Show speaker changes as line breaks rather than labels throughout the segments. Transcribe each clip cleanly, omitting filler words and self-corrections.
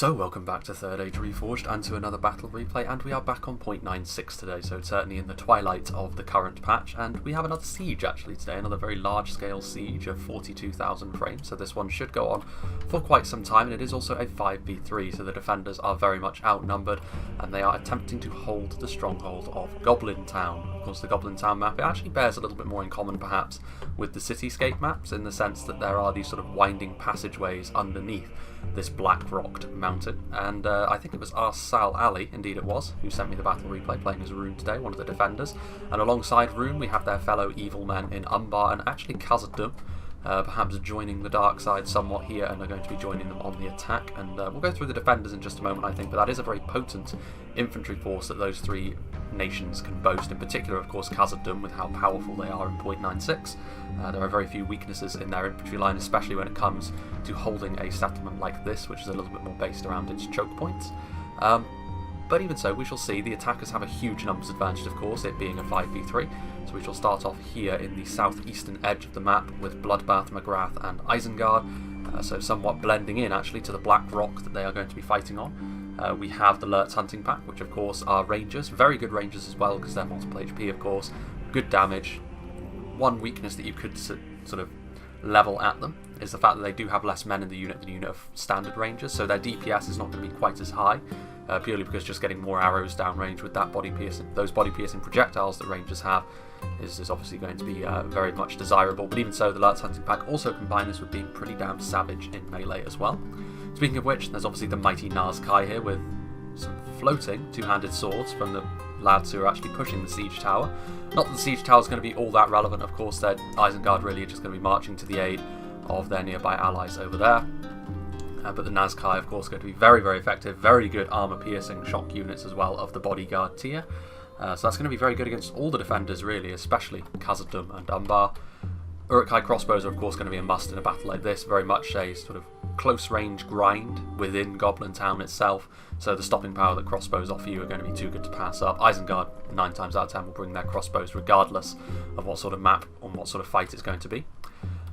So welcome back to Third Age Reforged and to another battle replay, and we are back on 0.96 today, so certainly in the twilight of the current patch, and we have another siege actually today, another very large scale siege of 42,000 frames, so this one should go on for quite some time, and it is also a 5v3, so the defenders are very much outnumbered, and they are attempting to hold the stronghold of Goblin Town. Of course, the Goblin Town map, it actually bears a little bit more in common perhaps with the cityscape maps, in the sense that there are these sort of winding passageways underneath this black-rocked mountain, and I think it was Sal Ali, indeed it was, who sent me the battle replay playing as Rune today, one of the defenders, and alongside Rune we have their fellow evil men in Umbar and actually Khazad-dûm, perhaps joining the dark side somewhat here, and are going to be joining them on the attack, and we'll go through the defenders in just a moment I think, but that is a very potent infantry force that those three nations can boast, in particular of course Khazad-dûm with how powerful they are in 0.96. There are very few weaknesses in their infantry line, especially when it comes to holding a settlement like this, which is a little bit more based around its choke points. But even so, we shall see. The attackers have a huge numbers advantage, of course, it being a 5v3. So we shall start off here in the southeastern edge of the map with Bloodbath, Magrath and Isengard, so somewhat blending in actually to the black rock that they are going to be fighting on. We have the Lurtz Hunting Pack, which of course are rangers, very good rangers as well because they're multiple HP of course, good damage. One weakness that you could sort of level at them is the fact that they do have less men in the unit than a unit of standard rangers, so their DPS is not going to be quite as high, purely because just getting more arrows downrange with that those body piercing projectiles that rangers have is obviously going to be very much desirable. But even so, the Lurtz Hunting Pack also combine this with being pretty damn savage in melee as well. Speaking of which, there's obviously the mighty Nazkai here with some floating two-handed swords from the lads who are actually pushing the siege tower. Not that the siege tower is going to be all that relevant, of course, their Isengard really are just going to be marching to the aid of their nearby allies over there. But the Nazkai, of course, are going to be very, very effective, very good armour-piercing shock units as well of the bodyguard tier. So that's going to be very good against all the defenders, really, especially Khazad-dûm and Umbar. Uruk-hai crossbows are, of course, going to be a must in a battle like this, very much a sort of close-range grind within Goblin Town itself, so the stopping power that crossbows offer you are going to be too good to pass up. Isengard, 9 times out of 10, will bring their crossbows regardless of what sort of map or what sort of fight it's going to be.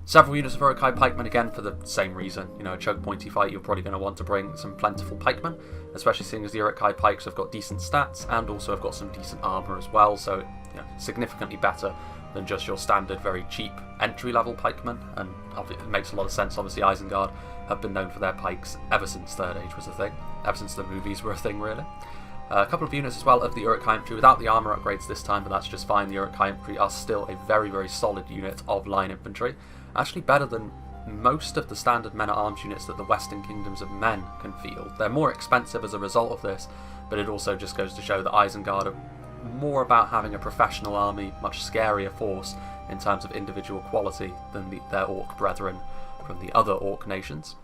Several units of Uruk-hai pikemen, again for the same reason. You know, a choke pointy fight, you're probably going to want to bring some plentiful pikemen, especially seeing as the Uruk-hai pikes have got decent stats and also have got some decent armour as well, so you know, significantly better than just your standard very cheap entry-level pikemen, and it makes a lot of sense. Obviously Isengard have been known for their pikes ever since Third Age was a thing, ever since the movies were a thing really. A couple of units as well of the Uruk-hai infantry without the armour upgrades this time, but that's just fine. The Uruk-hai infantry are still a very, very solid unit of line infantry, actually better than most of the standard men-at-arms units that the Western Kingdoms of Men can field. They're more expensive as a result of this, but it also just goes to show that Isengard are more about having a professional army, much scarier force in terms of individual quality than their orc brethren from the other orc nations.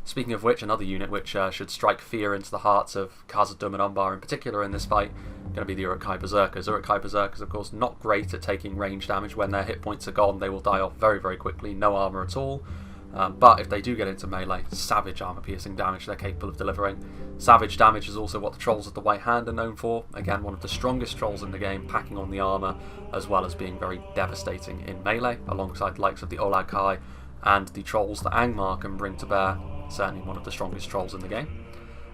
Speaking of which, another unit which should strike fear into the hearts of Khazad-dûm and Umbar in particular in this fight, going to be the Uruk-hai Berserkers. Uruk-hai Berserkers, of course, not great at taking range damage. When their hit points are gone, they will die off very, very quickly, no armour at all. But if they do get into melee, savage armour-piercing damage they're capable of delivering. Savage damage is also what the Trolls of the White Hand are known for. Again, one of the strongest trolls in the game, packing on the armour, as well as being very devastating in melee, alongside the likes of the Olag-hai and the Trolls that Angmar can bring to bear. Certainly one of the strongest trolls in the game.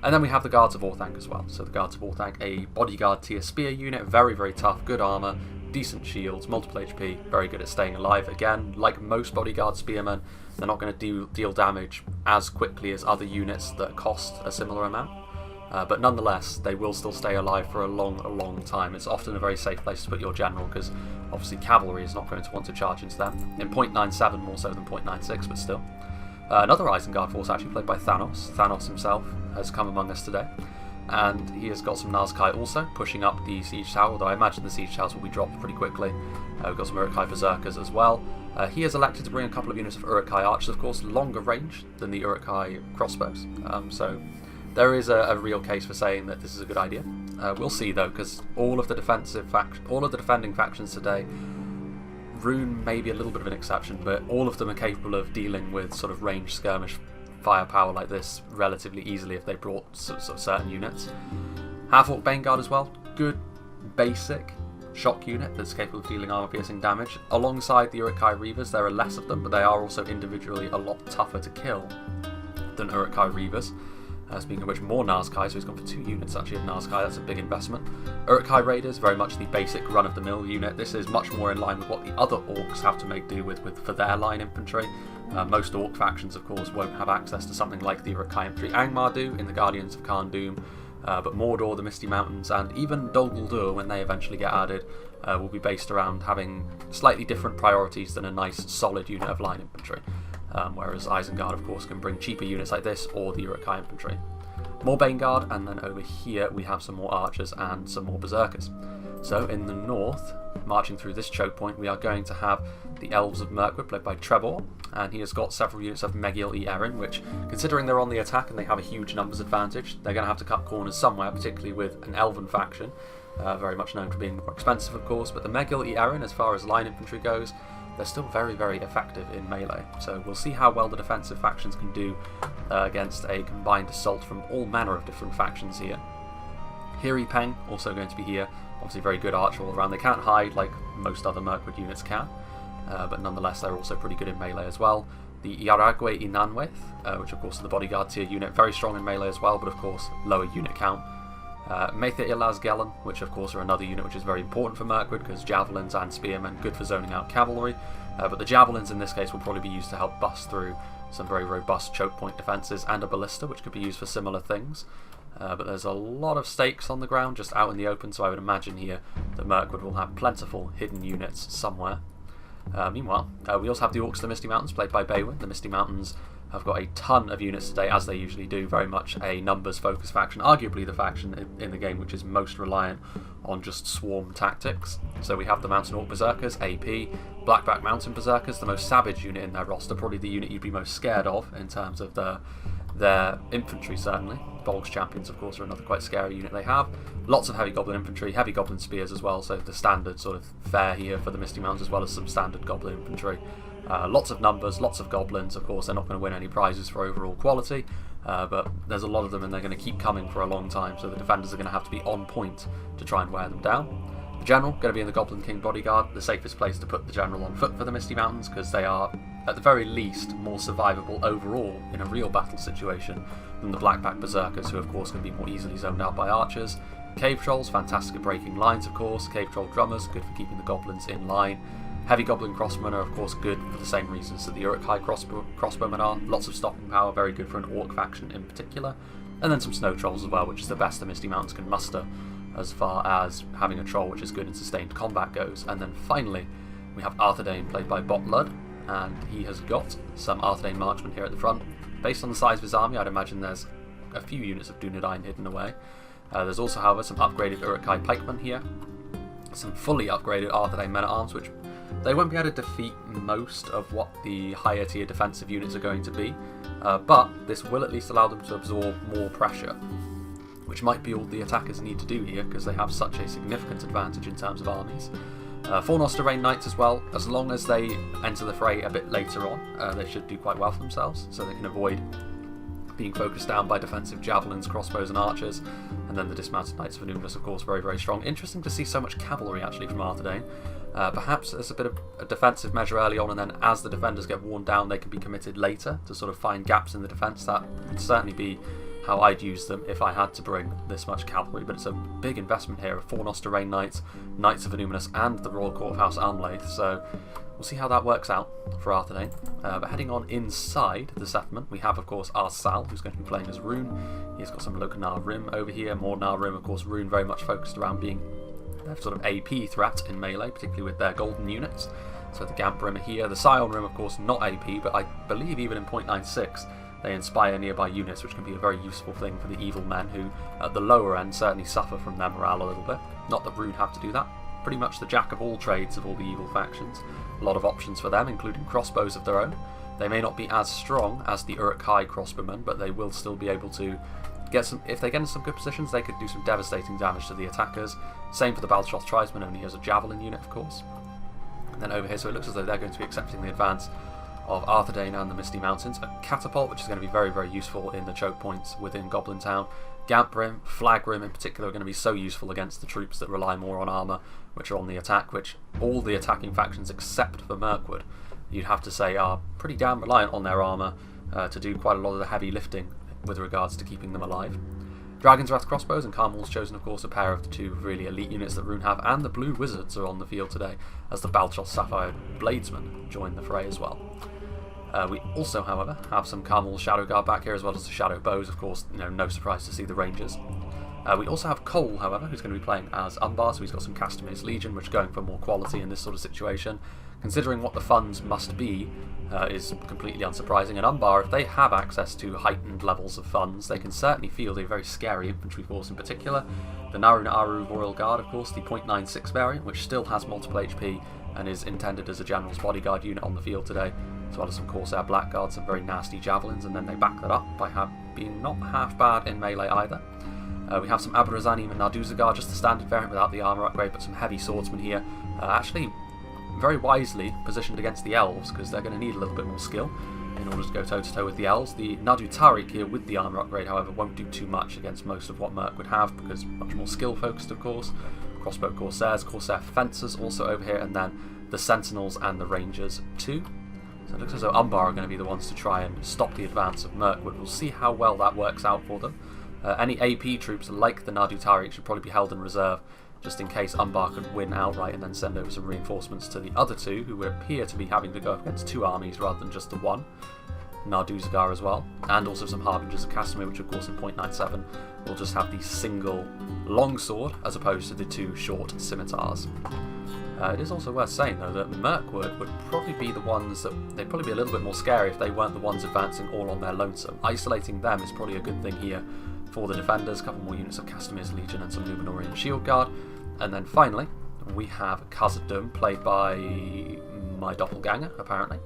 And then we have the Guards of Orthanc as well. So the Guards of Orthanc, a bodyguard tier spear unit, very, very tough, good armour, decent shields, multiple HP, very good at staying alive. Again, like most bodyguard spearmen, they're not going to deal damage as quickly as other units that cost a similar amount. But nonetheless, they will still stay alive for a long time. It's often a very safe place to put your general, because obviously cavalry is not going to want to charge into them. In 0.97 more so than 0.96, but still. Another Isengard force actually played by Thanos. Thanos himself has come among us today, and he has got some Nazkai also pushing up the siege tower, although I imagine the siege towers will be dropped pretty quickly. We've got some Uruk-hai Berserkers as well. He has elected to bring a couple of units of Uruk-hai archers, of course, longer range than the Uruk-hai crossbows, so there is a real case for saying that this is a good idea. We'll see though, because all of the defending factions today, Rune may be a little bit of an exception, but all of them are capable of dealing with sort of ranged skirmish firepower like this relatively easily if they brought sort of certain units. Half-Orc Baneguard as well, good basic shock unit that's capable of dealing armour-piercing damage. Alongside the Uruk-hai Reavers, there are less of them, but they are also individually a lot tougher to kill than Uruk-hai Reavers. Speaking of which, more Nazkai, so he's gone for 2 units actually of Nazkai, that's a big investment. Uruk-hai Raiders, very much the basic run-of-the-mill unit. This is much more in line with what the other orcs have to make do with for their line infantry. Most orc factions, of course, won't have access to something like the Uruk-hai infantry. Angmar do in the Guardians of Khan Doom, but Mordor, the Misty Mountains, and even Dol Guldur, when they eventually get added, will be based around having slightly different priorities than a nice solid unit of line infantry. Whereas Isengard, of course, can bring cheaper units like this or the Uruk-hai infantry. More Baneguard, and then over here we have some more archers and some more berserkers. So in the north, marching through this choke point, we are going to have the Elves of Mirkwood, led by Trebor, and he has got several units of Megill y Erin, which, considering they're on the attack and they have a huge numbers advantage, they're going to have to cut corners somewhere, particularly with an Elven faction, very much known for being more expensive, of course, but the Megill y Erin, as far as line infantry goes, they're still very, very effective in melee. So we'll see how well the defensive factions can do against a combined assault from all manner of different factions here. Hiri Peng, also going to be here. Obviously very good archer all around. They can't hide like most other Mirkwood units can, but nonetheless they're also pretty good in melee as well. The Iaragwe y Nanweth, which of course is the bodyguard tier unit, very strong in melee as well, but of course lower unit count. Maetha Ilaz Gelen, which of course are another unit which is very important for Mirkwood because javelins and spearmen, good for zoning out cavalry, but the javelins in this case will probably be used to help bust through some very robust choke point defences, and a ballista which could be used for similar things. But there's a lot of stakes on the ground just out in the open, so I would imagine here that Mirkwood will have plentiful hidden units somewhere. Meanwhile, we also have the Orcs of the Misty Mountains, played by Baywin. The Misty Mountains have got a ton of units today, as they usually do, very much a numbers-focused faction, arguably the faction in the game which is most reliant on just swarm tactics. So we have the Mountain Orc Berserkers, AP, Blackback Mountain Berserkers, the most savage unit in their roster, probably the unit you'd be most scared of in terms of their infantry, certainly. Volk's Champions, of course, are another quite scary unit they have. Lots of heavy goblin infantry, heavy goblin spears as well, so the standard sort of fare here for the Misty Mountains, as well as some standard goblin infantry. Lots of numbers, lots of goblins, of course they're not going to win any prizes for overall quality, but there's a lot of them and they're going to keep coming for a long time, so the defenders are going to have to be on point to try and wear them down. The General, going to be in the Goblin King bodyguard, the safest place to put the General on foot for the Misty Mountains, because they are, at the very least, more survivable overall in a real battle situation than the Blackback Berserkers, who of course can be more easily zoned out by archers. Cave Trolls, fantastic at breaking lines of course. Cave Troll Drummers, good for keeping the goblins in line. Heavy Goblin Crossbowmen are of course good for the same reasons that the Uruk-hai Crossbowmen are. Lots of stopping power, very good for an Orc faction in particular. And then some Snow Trolls as well, which is the best the Misty Mountains can muster as far as having a troll which is good in sustained combat goes. And then finally we have Arthedain, played by Bot Lud, and he has got some Arthedain marchmen here at the front. Based on the size of his army, I'd imagine there's a few units of Dunedain hidden away. There's also, however, some upgraded Uruk-hai pikemen here, some fully upgraded Arthedain men-at-arms, which they won't be able to defeat most of what the higher tier defensive units are going to be, but this will at least allow them to absorb more pressure, which might be all the attackers need to do here because they have such a significant advantage in terms of armies. 4 Nosterrain Knights as well, as long as they enter the fray a bit later on, they should do quite well for themselves, so they can avoid being focused down by defensive javelins, crossbows and archers. And then the Dismounted Knights of Anubis, of course, very, very strong. Interesting to see so much cavalry actually from Arthedain. Perhaps as a bit of a defensive measure early on, and then as the defenders get worn down, they can be committed later to sort of find gaps in the defence. That would certainly be how I'd use them if I had to bring this much cavalry, but it's a big investment here of 4 Nosterrain Knights, Knights of Anubis and the Royal Court of House Armlaith, so we'll see how that works out for Arthedain. But heading on inside the settlement, we have of course Arsal, who's going to be playing as Rune. He's got some Lokanar Rim over here, Mordnar Rim, of course. Rune very much focused around being their sort of AP threat in melee, particularly with their golden units. So the Gamp Rim are here, the Scion Rim of course not AP, but I believe even in 0.96 they inspire nearby units, which can be a very useful thing for the evil men who, at the lower end, certainly suffer from their morale a little bit. Not that Rune have to do that. Pretty much the jack of all trades of all the evil factions. A lot of options for them, including crossbows of their own. They may not be as strong as the Uruk-hai crossbowmen, but they will still be able to get some. If they get in some good positions, they could do some devastating damage to the attackers. Same for the Balshoth Tribesmen, only as a javelin unit, of course. And then over here, so it looks as though they're going to be accepting the advance of Arthedain and the Misty Mountains. A catapult, which is going to be very, very useful in the choke points within Goblin Town. Gamp Rim, Flag Rim in particular are going to be so useful against the troops that rely more on armour, which are on the attack, which all the attacking factions except for Mirkwood, you'd have to say, are pretty damn reliant on their armour to do quite a lot of the heavy lifting with regards to keeping them alive. Dragon's Wrath crossbows and Carmel's chosen, of course, a pair of the two really elite units that Rune have, and the Blue Wizards are on the field today as the Baltroth Sapphire Bladesmen join the fray as well. We also, however, have some Carmel's Shadow Guard back here, as well as the Shadow Bows, of course, no surprise to see the Rangers. We also have Cole, however, who's going to be playing as Umbar, so he's got some Castamir's Legion, which is going for more quality in this sort of situation. Considering what the funds must be, is completely unsurprising. And Umbar, if they have access to heightened levels of funds, they can certainly field a very scary infantry force in particular. The Narun Aru Royal Guard, of course, the .96 variant, which still has multiple HP and is intended as a General's Bodyguard unit on the field today, as well as some Corsair Blackguards, some very nasty Javelins, and then they back that up by being not half bad in melee either. We have some Abrazanim and Narduzagar, just the standard variant without the armour upgrade, but some heavy swordsmen here. Actually, very wisely positioned against the elves, because they're going to need a little bit more skill in order to go toe-to-toe with the elves. The Nadu Tariq here with the armour upgrade, however, won't do too much against most of what Mirkwood have, because much more skill-focused, of course. Crossbow Corsairs, Corsair Fencers also over here, and then the Sentinels and the Rangers too. So it looks as though Umbar are going to be the ones to try and stop the advance of Mirkwood. We'll see how well that works out for them. Any AP troops like the Nadu Tariq should probably be held in reserve, just in case Umbar could win outright and then send over some reinforcements to the other two, who would appear to be having to go up against two armies rather than just the one. Narduzagar as well, and also some Harbingers of Castamere, which of course in .97 will just have the single longsword as opposed to the two short scimitars. It is also worth saying though that Mirkwood would probably be the ones that, they'd probably be a little bit more scary if they weren't the ones advancing all on their lonesome. Isolating them is probably a good thing here for the defenders, a couple more units of Castamir's Legion and some Numenorian Shield Guard. And then finally, we have Khazad-dûm, played by my doppelganger, apparently.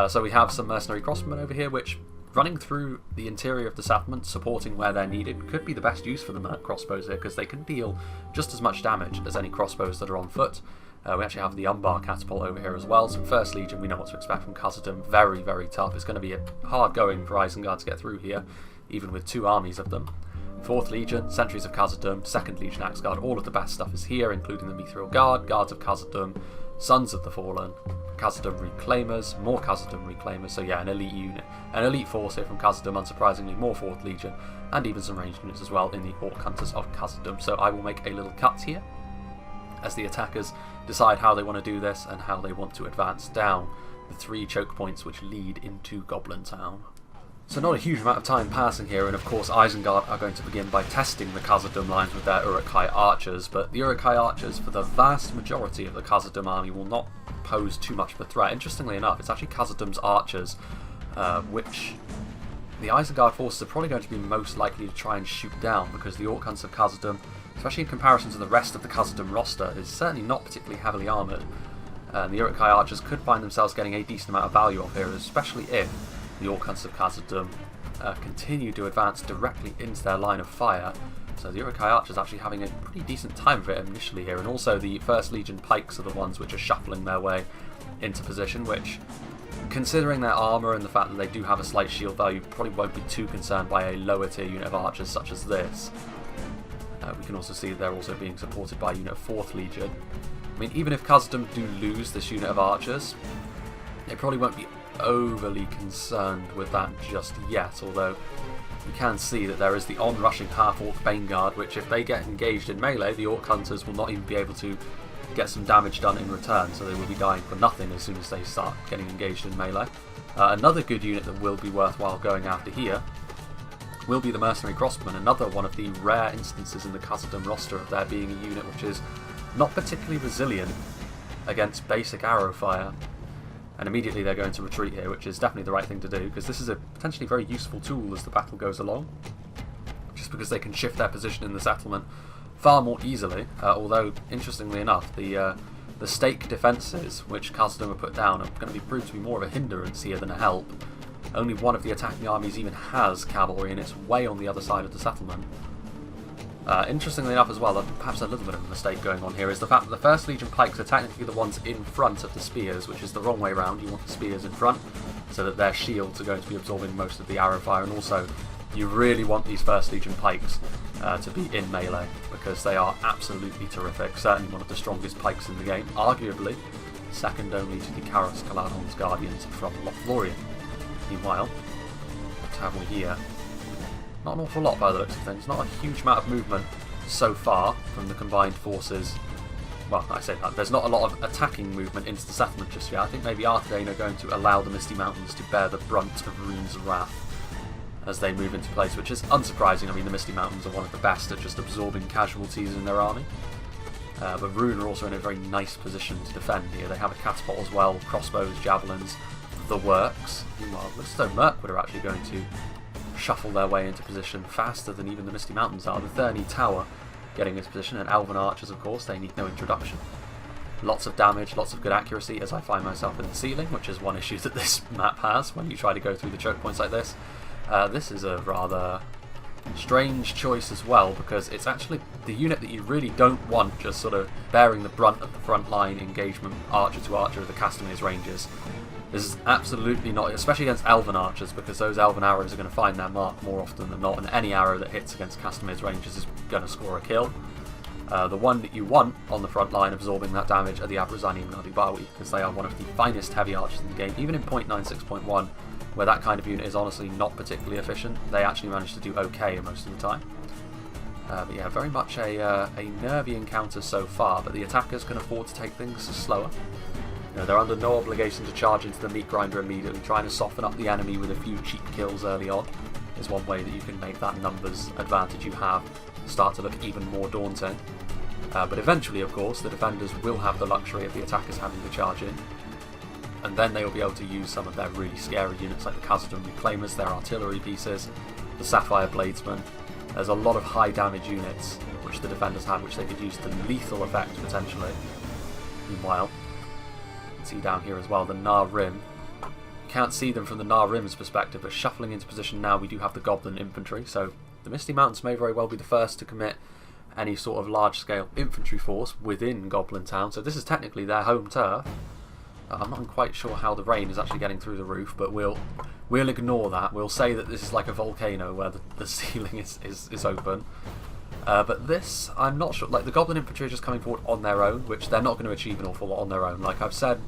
So we have some mercenary crossbowmen over here, which, running through the interior of the settlement, supporting where they're needed, could be the best use for the Merc crossbows here, because they can deal just as much damage as any crossbows that are on foot. We actually have the Umbar catapult over here as well. Some First Legion, we know what to expect from Khazad-dûm. Very, very tough. It's going to be hard going for Isengard to get through here, even with two armies of them. 4th Legion, Sentries of Khazad-dûm, 2nd Legion Axe Guard, all of the best stuff is here, including the Mithril Guard, Guards of Khazad-dûm, Sons of the Fallen, Khazad-dûm Reclaimers, more Khazad-dûm Reclaimers, so yeah, an elite unit. An elite force here from Khazad-dûm, unsurprisingly, more 4th Legion, and even some ranged units as well in the Orc Hunters of Khazad-dûm. So I will make a little cut here, as the attackers decide how they want to do this, and how they want to advance down the 3 choke points which lead into Goblin Town. So not a huge amount of time passing here, and of course Isengard are going to begin by testing the Khazad-dûm lines with their Uruk-hai archers, but the Uruk-hai archers, for the vast majority of the Khazad-dûm army, will not pose too much of a threat. Interestingly enough, it's actually Khazad-dûm's archers, which the Isengard forces are probably going to be most likely to try and shoot down, because the Orc Hunters of Khazad-dûm, especially in comparison to the rest of the Khazad-dûm roster, is certainly not particularly heavily armoured. And the Uruk-hai archers could find themselves getting a decent amount of value off here, especially if the Orc Hunters of Khazad-dûm continue to advance directly into their line of fire. So the Uruk-hai archers actually having a pretty decent time of it initially here, and also the 1st Legion pikes are the ones which are shuffling their way into position, which, considering their armour and the fact that they do have a slight shield value, probably won't be too concerned by a lower tier unit of archers such as this. We can also see that they're also being supported by a unit of 4th Legion. I mean, even if Khazad-dûm do lose this unit of archers, they probably won't be overly concerned with that just yet, although you can see that there is the on-rushing half-orc Baneguard, which if they get engaged in melee, the Orc Hunters will not even be able to get some damage done in return, so they will be dying for nothing as soon as they start getting engaged in melee. Another good unit that will be worthwhile going after here will be the Mercenary Crossbowmen, another one of the rare instances in the Khazad-dûm roster of there being a unit which is not particularly resilient against basic arrow fire. And immediately they're going to retreat here, which is definitely the right thing to do, because this is a potentially very useful tool as the battle goes along, just because they can shift their position in the settlement far more easily, although, interestingly enough, the stake defences which Khazad-dûm have put down are going to be proved to be more of a hindrance here than a help. Only one of the attacking armies even has cavalry, and it's way on the other side of the settlement. Interestingly enough as well, perhaps a little bit of a mistake going on here, is the fact that the 1st Legion pikes are technically the ones in front of the spears, which is the wrong way around. You want the spears in front, so that their shields are going to be absorbing most of the arrow fire, and also you really want these 1st Legion pikes to be in melee, because they are absolutely terrific. Certainly one of the strongest pikes in the game, arguably second only to the Karos Caladon's Guardians from Lothlorien. Meanwhile, what have we here? Not an awful lot by the looks of things. Not a huge amount of movement so far from the combined forces. Well, I say that. There's not a lot of attacking movement into the settlement just yet. I think maybe Arthedain are going to allow the Misty Mountains to bear the brunt of Rune's wrath as they move into place, which is unsurprising. I mean, the Misty Mountains are one of the best at just absorbing casualties in their army. But Rune are also in a very nice position to defend here. They have a catapult as well, crossbows, javelins, the works. Meanwhile, it looks as though Mirkwood are actually going to shuffle their way into position faster than even the Misty Mountains are. The Thurney Tower getting into position, and Elven Archers, of course, they need no introduction. Lots of damage, lots of good accuracy as I find myself in the ceiling, which is one issue that this map has when you try to go through the choke points like this. This is a rather strange choice as well, because it's actually the unit that you really don't want just sort of bearing the brunt of the frontline engagement archer to archer of the Castamir's ranges. This is absolutely not, especially against Elven Archers, because those Elven arrows are going to find their mark more often than not, and any arrow that hits against Castamir's ranges is going to score a kill. The one that you want on the front line absorbing that damage are the Abrazani and Nadibawi, because they are one of the finest heavy archers in the game. Even in 0.96.1, where that kind of unit is honestly not particularly efficient, they actually manage to do okay most of the time. But yeah, very much a nervy encounter so far, but the attackers can afford to take things slower. You know, they're under no obligation to charge into the meat grinder immediately. Trying to soften up the enemy with a few cheap kills early on is one way that you can make that numbers advantage you have start to look even more daunting. But eventually, of course, the defenders will have the luxury of the attackers having to charge in, and then they will be able to use some of their really scary units like the Khazad Reclaimers, their artillery pieces, the Sapphire Bladesmen. There's a lot of high damage units which the defenders have, which they could use to lethal effect potentially. Meanwhile, you can see down here as well the Nar Rim. You can't see them from the Nar Rim's perspective, but shuffling into position now we do have the Goblin infantry, so the Misty Mountains may very well be the first to commit any sort of large-scale infantry force within Goblin Town, so this is technically their home turf. I'm not quite sure how the rain is actually getting through the roof, but we'll ignore that. We'll say that this is like a volcano where the ceiling is open. But this, I'm not sure. Like, the Goblin infantry are just coming forward on their own, which they're not going to achieve an awful lot on their own. Like I've said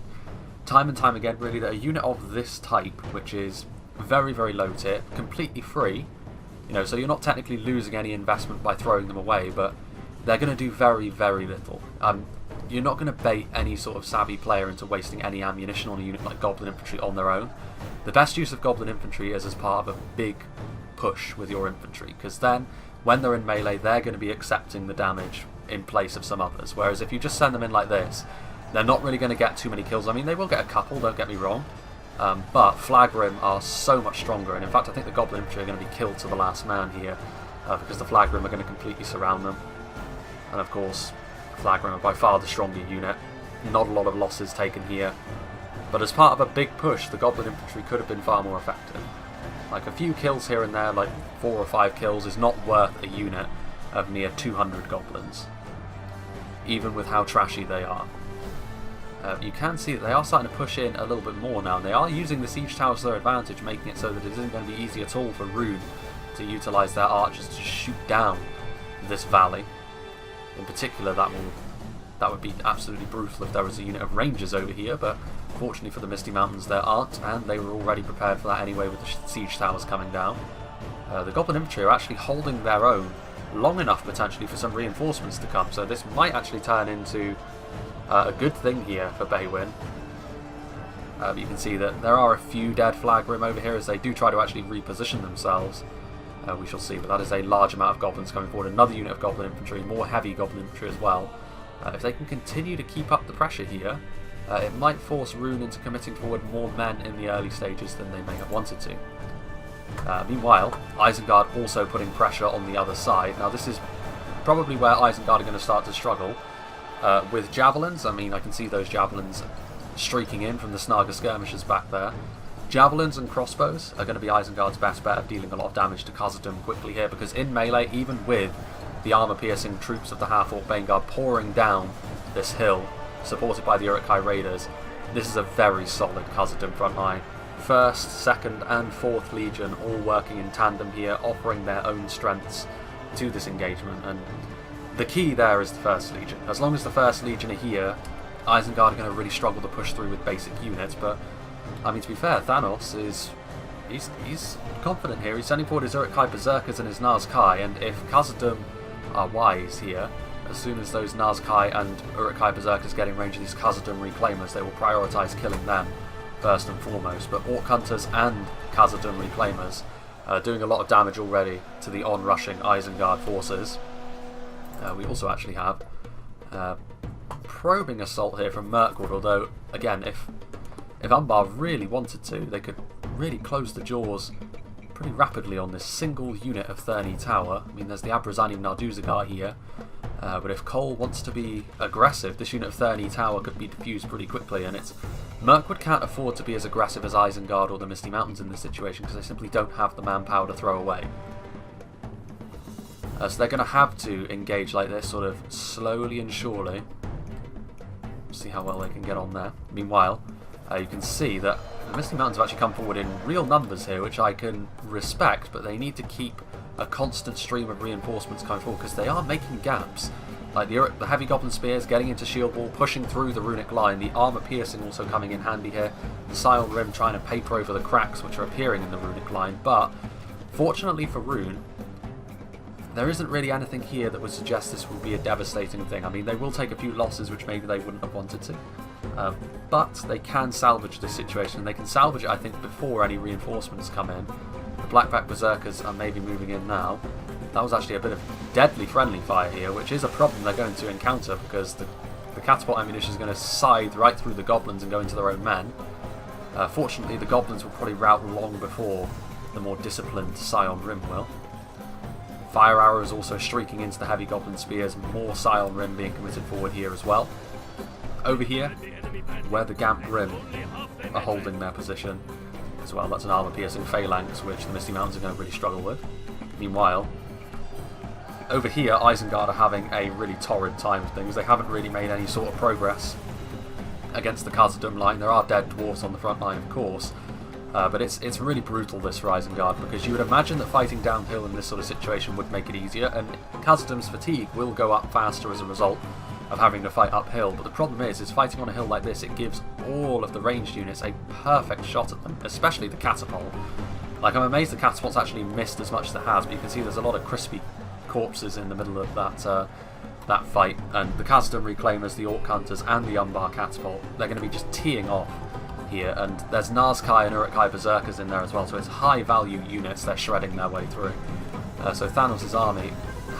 time and time again, really, that a unit of this type, which is very, very low tier, completely free, you know, so you're not technically losing any investment by throwing them away, but they're going to do very, very little. You're not going to bait any sort of savvy player into wasting any ammunition on a unit like Goblin Infantry on their own. The best use of Goblin Infantry is as part of a big push with your infantry, because then, when they're in melee, they're going to be accepting the damage in place of some others, whereas if you just send them in like this, they're not really going to get too many kills. I mean, they will get a couple, don't get me wrong, but Flagrim are so much stronger, and in fact I think the Goblin Infantry are going to be killed to the last man here, because the Flagrim are going to completely surround them. And of course, Flagrim are by far the stronger unit. Not a lot of losses taken here. But as part of a big push, the Goblin Infantry could have been far more effective. Like, a few kills here and there, like 4 or 5 kills, is not worth a unit of near 200 goblins, even with how trashy they are. You can see that they are starting to push in a little bit more now. They are using the siege towers to their advantage, making it so that it isn't going to be easy at all for Rune to utilise their archers to shoot down this valley. In particular, that would be absolutely brutal if there was a unit of rangers over here, but fortunately for the Misty Mountains there aren't, and they were already prepared for that anyway with the siege towers coming down. The Goblin Infantry are actually holding their own long enough potentially for some reinforcements to come, so this might actually turn into a good thing here for Baywin. You can see that there are a few dead Flagrim over here as they do try to actually reposition themselves. We shall see, but that is a large amount of goblins coming forward. Another unit of Goblin Infantry, more heavy Goblin Infantry as well. If they can continue to keep up the pressure here, it might force Rune into committing forward more men in the early stages than they may have wanted to. Meanwhile, Isengard also putting pressure on the other side. Now this is probably where Isengard are going to start to struggle. With javelins, I mean, I can see those javelins streaking in from the Snaga skirmishers back there. Javelins and crossbows are going to be Isengard's best bet of dealing a lot of damage to Khazad quickly here, because in melee, even with the armour-piercing troops of the Half-Orc Vanguard pouring down this hill, supported by the Uruk-hai Raiders, this is a very solid Khazad front line. 1st, 2nd and 4th Legion all working in tandem here, offering their own strengths to this engagement, and the key there is the 1st Legion. As long as the 1st Legion are here, Isengard are going to really struggle to push through with basic units, but I mean, to be fair, Thanos is he's confident here. He's sending forward his Uruk-hai Berserkers and his Nazkai, and if Khazad-dûm are wise here, as soon as those Nazkai and Uruk-hai Berserkers get in range of these Khazad-dûm Reclaimers, they will prioritise killing them first and foremost. But Orc Hunters and Khazad-dûm Reclaimers are doing a lot of damage already to the on-rushing Isengard forces. We also actually have probing assault here from Mirkwood, although, again, if Umbar really wanted to, they could really close the jaws pretty rapidly on this single unit of Thurny Tower. I mean, there's the Abrazani Narduzagar here, but if Cole wants to be aggressive, this unit of Thurny Tower could be defused pretty quickly, and Mirkwood can't afford to be as aggressive as Isengard or the Misty Mountains in this situation because they simply don't have the manpower to throw away. So they're going to have to engage like this, sort of slowly and surely. See how well they can get on there. Meanwhile, you can see that the Misty Mountains have actually come forward in real numbers here, which I can respect, but they need to keep a constant stream of reinforcements coming forward because they are making gaps. Like the Heavy Goblin Spears getting into Shield Wall, pushing through the runic line, the Armour Piercing also coming in handy here, the Scion Rim trying to paper over the cracks which are appearing in the runic line, but fortunately for Rune, there isn't really anything here that would suggest this will be a devastating thing. I mean, they will take a few losses which maybe they wouldn't have wanted to, but they can salvage this situation, and they can salvage it, I think, before any reinforcements come in. The Blackback Berserkers are maybe moving in now. That was actually a bit of deadly friendly fire here, which is a problem they're going to encounter because the catapult ammunition is going to scythe right through the goblins and go into their own men. Fortunately, the goblins will probably rout long before the more disciplined Scion Rim will. Fire arrows also streaking into the Heavy Goblin Spears, more Scion Rim being committed forward here as well. Over here, where the Gamp Rim are holding their position as well, that's an armour-piercing phalanx which the Misty Mountains are going to really struggle with. Meanwhile, over here, Isengard are having a really torrid time of things. They haven't really made any sort of progress against the Khazad-dûm line. There are dead dwarfs on the front line, of course, but it's really brutal, this for Isengard, because you would imagine that fighting downhill in this sort of situation would make it easier, and Khazad-dûm's fatigue will go up faster as a result of having to fight uphill. But the problem is fighting on a hill like this, it gives all of the ranged units a perfect shot at them, especially the catapult. Like, I'm amazed the catapult's actually missed as much as it has, but you can see there's a lot of crispy corpses in the middle of that fight, and the Khazad-dûm Reclaimers, the Orc Hunters, and the Umbar Catapult, they're going to be just teeing off here, and there's Nazkai and Uruk-hai Berserkers in there as well, so it's high value units they're shredding their way through. So Thanos' army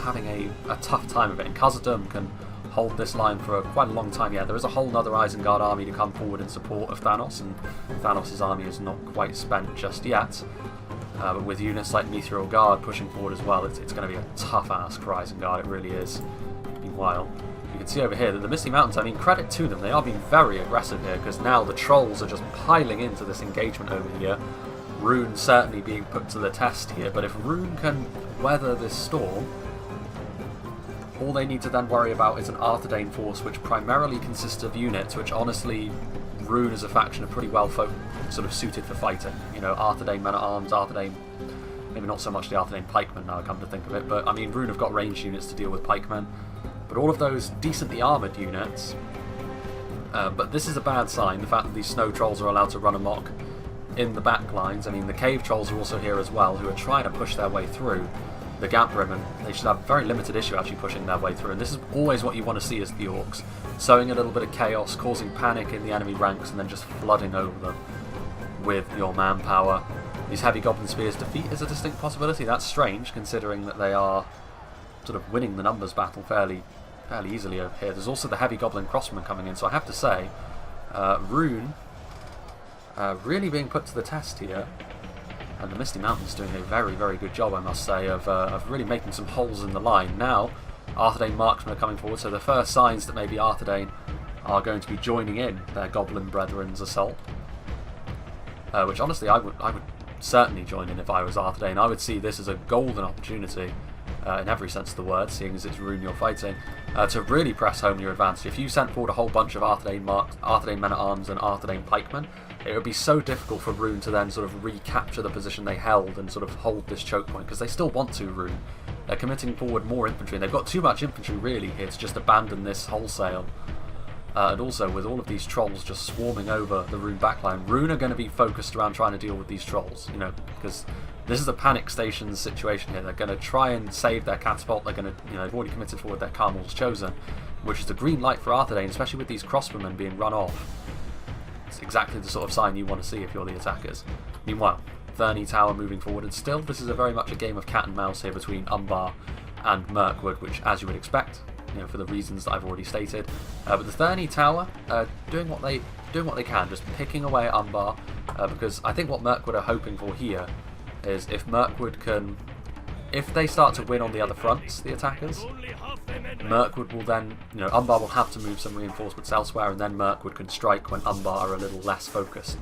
having a tough time of it, and Khazad-dûm can hold this line for quite a long time yet. There is a whole nother Isengard army to come forward in support of Thanos, and Thanos' army is not quite spent just yet. But with units like Mithril Guard pushing forward as well, it's going to be a tough ask for Isengard, it really is. Meanwhile, you can see over here that the Misty Mountains, I mean, credit to them, they are being very aggressive here, because now the trolls are just piling into this engagement over here. Rune certainly being put to the test here, but if Rune can weather this storm, all they need to then worry about is an Arthedain force which primarily consists of units which, honestly, Rune as a faction are pretty well sort of suited for fighting. You know, Arthedain men-at-arms, Arthedain, maybe not so much the Arthedain pikemen now I come to think of it, but I mean, Rune have got ranged units to deal with pikemen. But all of those decently armoured units, but this is a bad sign, the fact that these snow trolls are allowed to run amok in the back lines. I mean, the cave trolls are also here as well, who are trying to push their way through the Gamp Rim, and they should have very limited issue actually pushing their way through, and this is always what you want to see as the Orcs, sowing a little bit of chaos, causing panic in the enemy ranks, and then just flooding over them with your manpower. These Heavy Goblin Spears defeat is a distinct possibility. That's strange, considering that they are sort of winning the numbers battle fairly easily over here. There's also the Heavy Goblin Crossbowmen coming in, so I have to say, Rune really being put to the test here, and the Misty Mountains doing a very, very good job, I must say, of really making some holes in the line. Now, Arthedain marksmen are coming forward, so the first signs that maybe Arthedain are going to be joining in their Goblin Brethren's assault, which honestly I would certainly join in if I was Arthedain. I would see this as a golden opportunity, in every sense of the word, seeing as it's Rune you're fighting, to really press home your advantage. If you sent forward a whole bunch of Arthedain men-at-arms and Arthedain pikemen, it would be so difficult for Rune to then sort of recapture the position they held and sort of hold this choke point, because they still want to, Rune. They're committing forward more infantry, and they've got too much infantry really here to just abandon this wholesale. And also, with all of these trolls just swarming over the Rune backline, Rune are going to be focused around trying to deal with these trolls, you know, because this is a panic station situation here. They're going to try and save their catapult. They're going to, you know, they've already committed forward their Carmel's Chosen, which is the green light for Arthedain, especially with these crossbowmen being run off. It's exactly the sort of sign you want to see if you're the attackers. Meanwhile, Verney Tower moving forward, and still this is very much a game of cat and mouse here between Umbar and Mirkwood, which, as you would expect, you know, for the reasons that I've already stated. But the Verney Tower doing what they can, just picking away at Umbar, because I think what Mirkwood are hoping for here is if Mirkwood can, if they start to win on the other fronts, the attackers, Mirkwood will then, you know, Umbar will have to move some reinforcements elsewhere, and then Mirkwood can strike when Umbar are a little less focused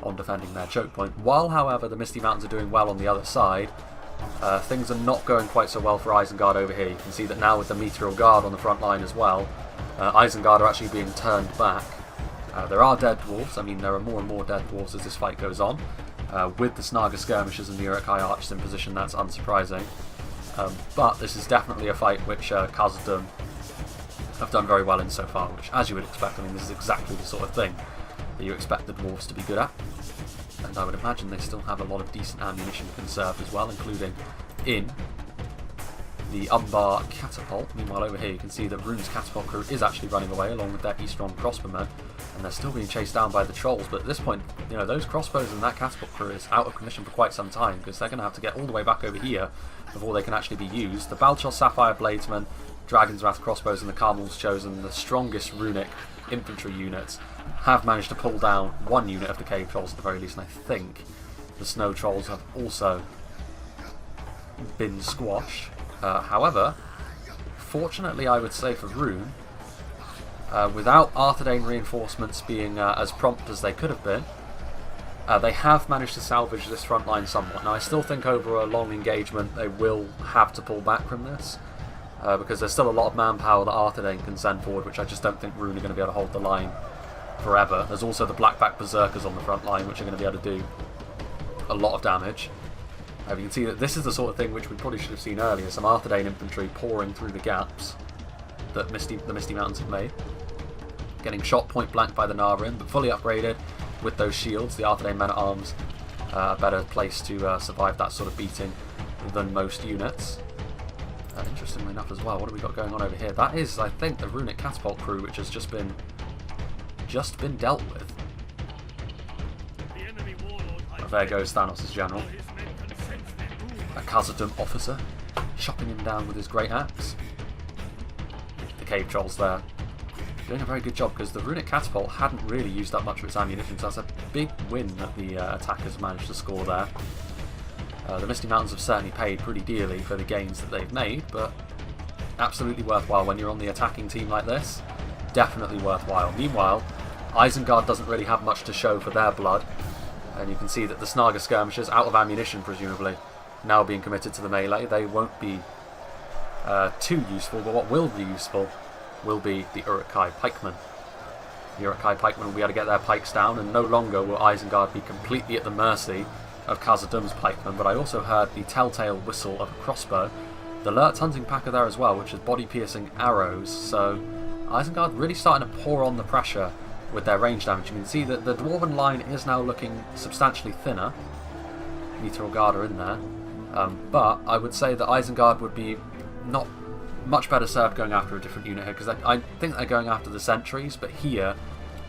on defending their choke point. While, however, the Misty Mountains are doing well on the other side, things are not going quite so well for Isengard over here. You can see that now with the Meteor Guard on the front line as well, Isengard are actually being turned back. There are dead dwarves. I mean, there are more and more dead dwarves as this fight goes on. With the Snaga skirmishers and the Uruk-hai archers in position, that's unsurprising. But this is definitely a fight which Khazad-dûm have done very well in so far, which, as you would expect, I mean, this is exactly the sort of thing that you expect the dwarves to be good at. And I would imagine they still have a lot of decent ammunition conserved as well, including in the Umbar catapult. Meanwhile, over here you can see that Rune's catapult crew is actually running away along with their Eastron crossbowmen, and they're still being chased down by the trolls. But at this point, you know, those crossbows and that catapult crew is out of commission for quite some time, because they're going to have to get all the way back over here before they can actually be used. The Balchol Sapphire Bladesmen, Dragon's Wrath crossbows, and the Carmel's Chosen, the strongest runic infantry units, have managed to pull down one unit of the cave trolls at the very least, and I think the snow trolls have also been squashed. However, fortunately I would say for Rune, without Arthedain reinforcements being as prompt as they could have been, they have managed to salvage this front line somewhat. Now I still think over a long engagement they will have to pull back from this, because there's still a lot of manpower that Arthedain can send forward, which I just don't think Rune are going to be able to hold the line forever. There's also the Blackback Berserkers on the front line, which are going to be able to do a lot of damage. You can see that this is the sort of thing which we probably should have seen earlier, some Arthedain infantry pouring through the gaps that the Misty Mountains have made. Getting shot point blank by the Naarin, but fully upgraded with those shields. The Arthedain men-at-arms are better placed to survive that sort of beating than most units. Interestingly enough as well, what have we got going on over here? That is, I think, the Runic Catapult crew, which has just been dealt with. Oh, there goes Thanos' general. A Khazad-dûm officer, chopping him down with his great axe. The cave trolls there doing a very good job, because the Runic Catapult hadn't really used up much of its ammunition, so that's a big win that the attackers managed to score there. The Misty Mountains have certainly paid pretty dearly for the gains that they've made, but absolutely worthwhile when you're on the attacking team like this. Definitely worthwhile. Meanwhile, Isengard doesn't really have much to show for their blood, and you can see that the Snaga skirmishers, out of ammunition presumably, now being committed to the melee. They won't be too useful, but what will be useful will be the Uruk-hai pikemen. The Uruk-hai pikemen will be able to get their pikes down, and no longer will Isengard be completely at the mercy of Khazad-dûm's pikemen. But I also heard the telltale whistle of a crossbow. The Lurt's hunting pack are there as well, which is body-piercing arrows, so Isengard really starting to pour on the pressure with their range damage. You can see that the Dwarven line is now looking substantially thinner. Meteor Guard are in there. But I would say that Isengard would be not much better served going after a different unit here, because I think they're going after the sentries, but here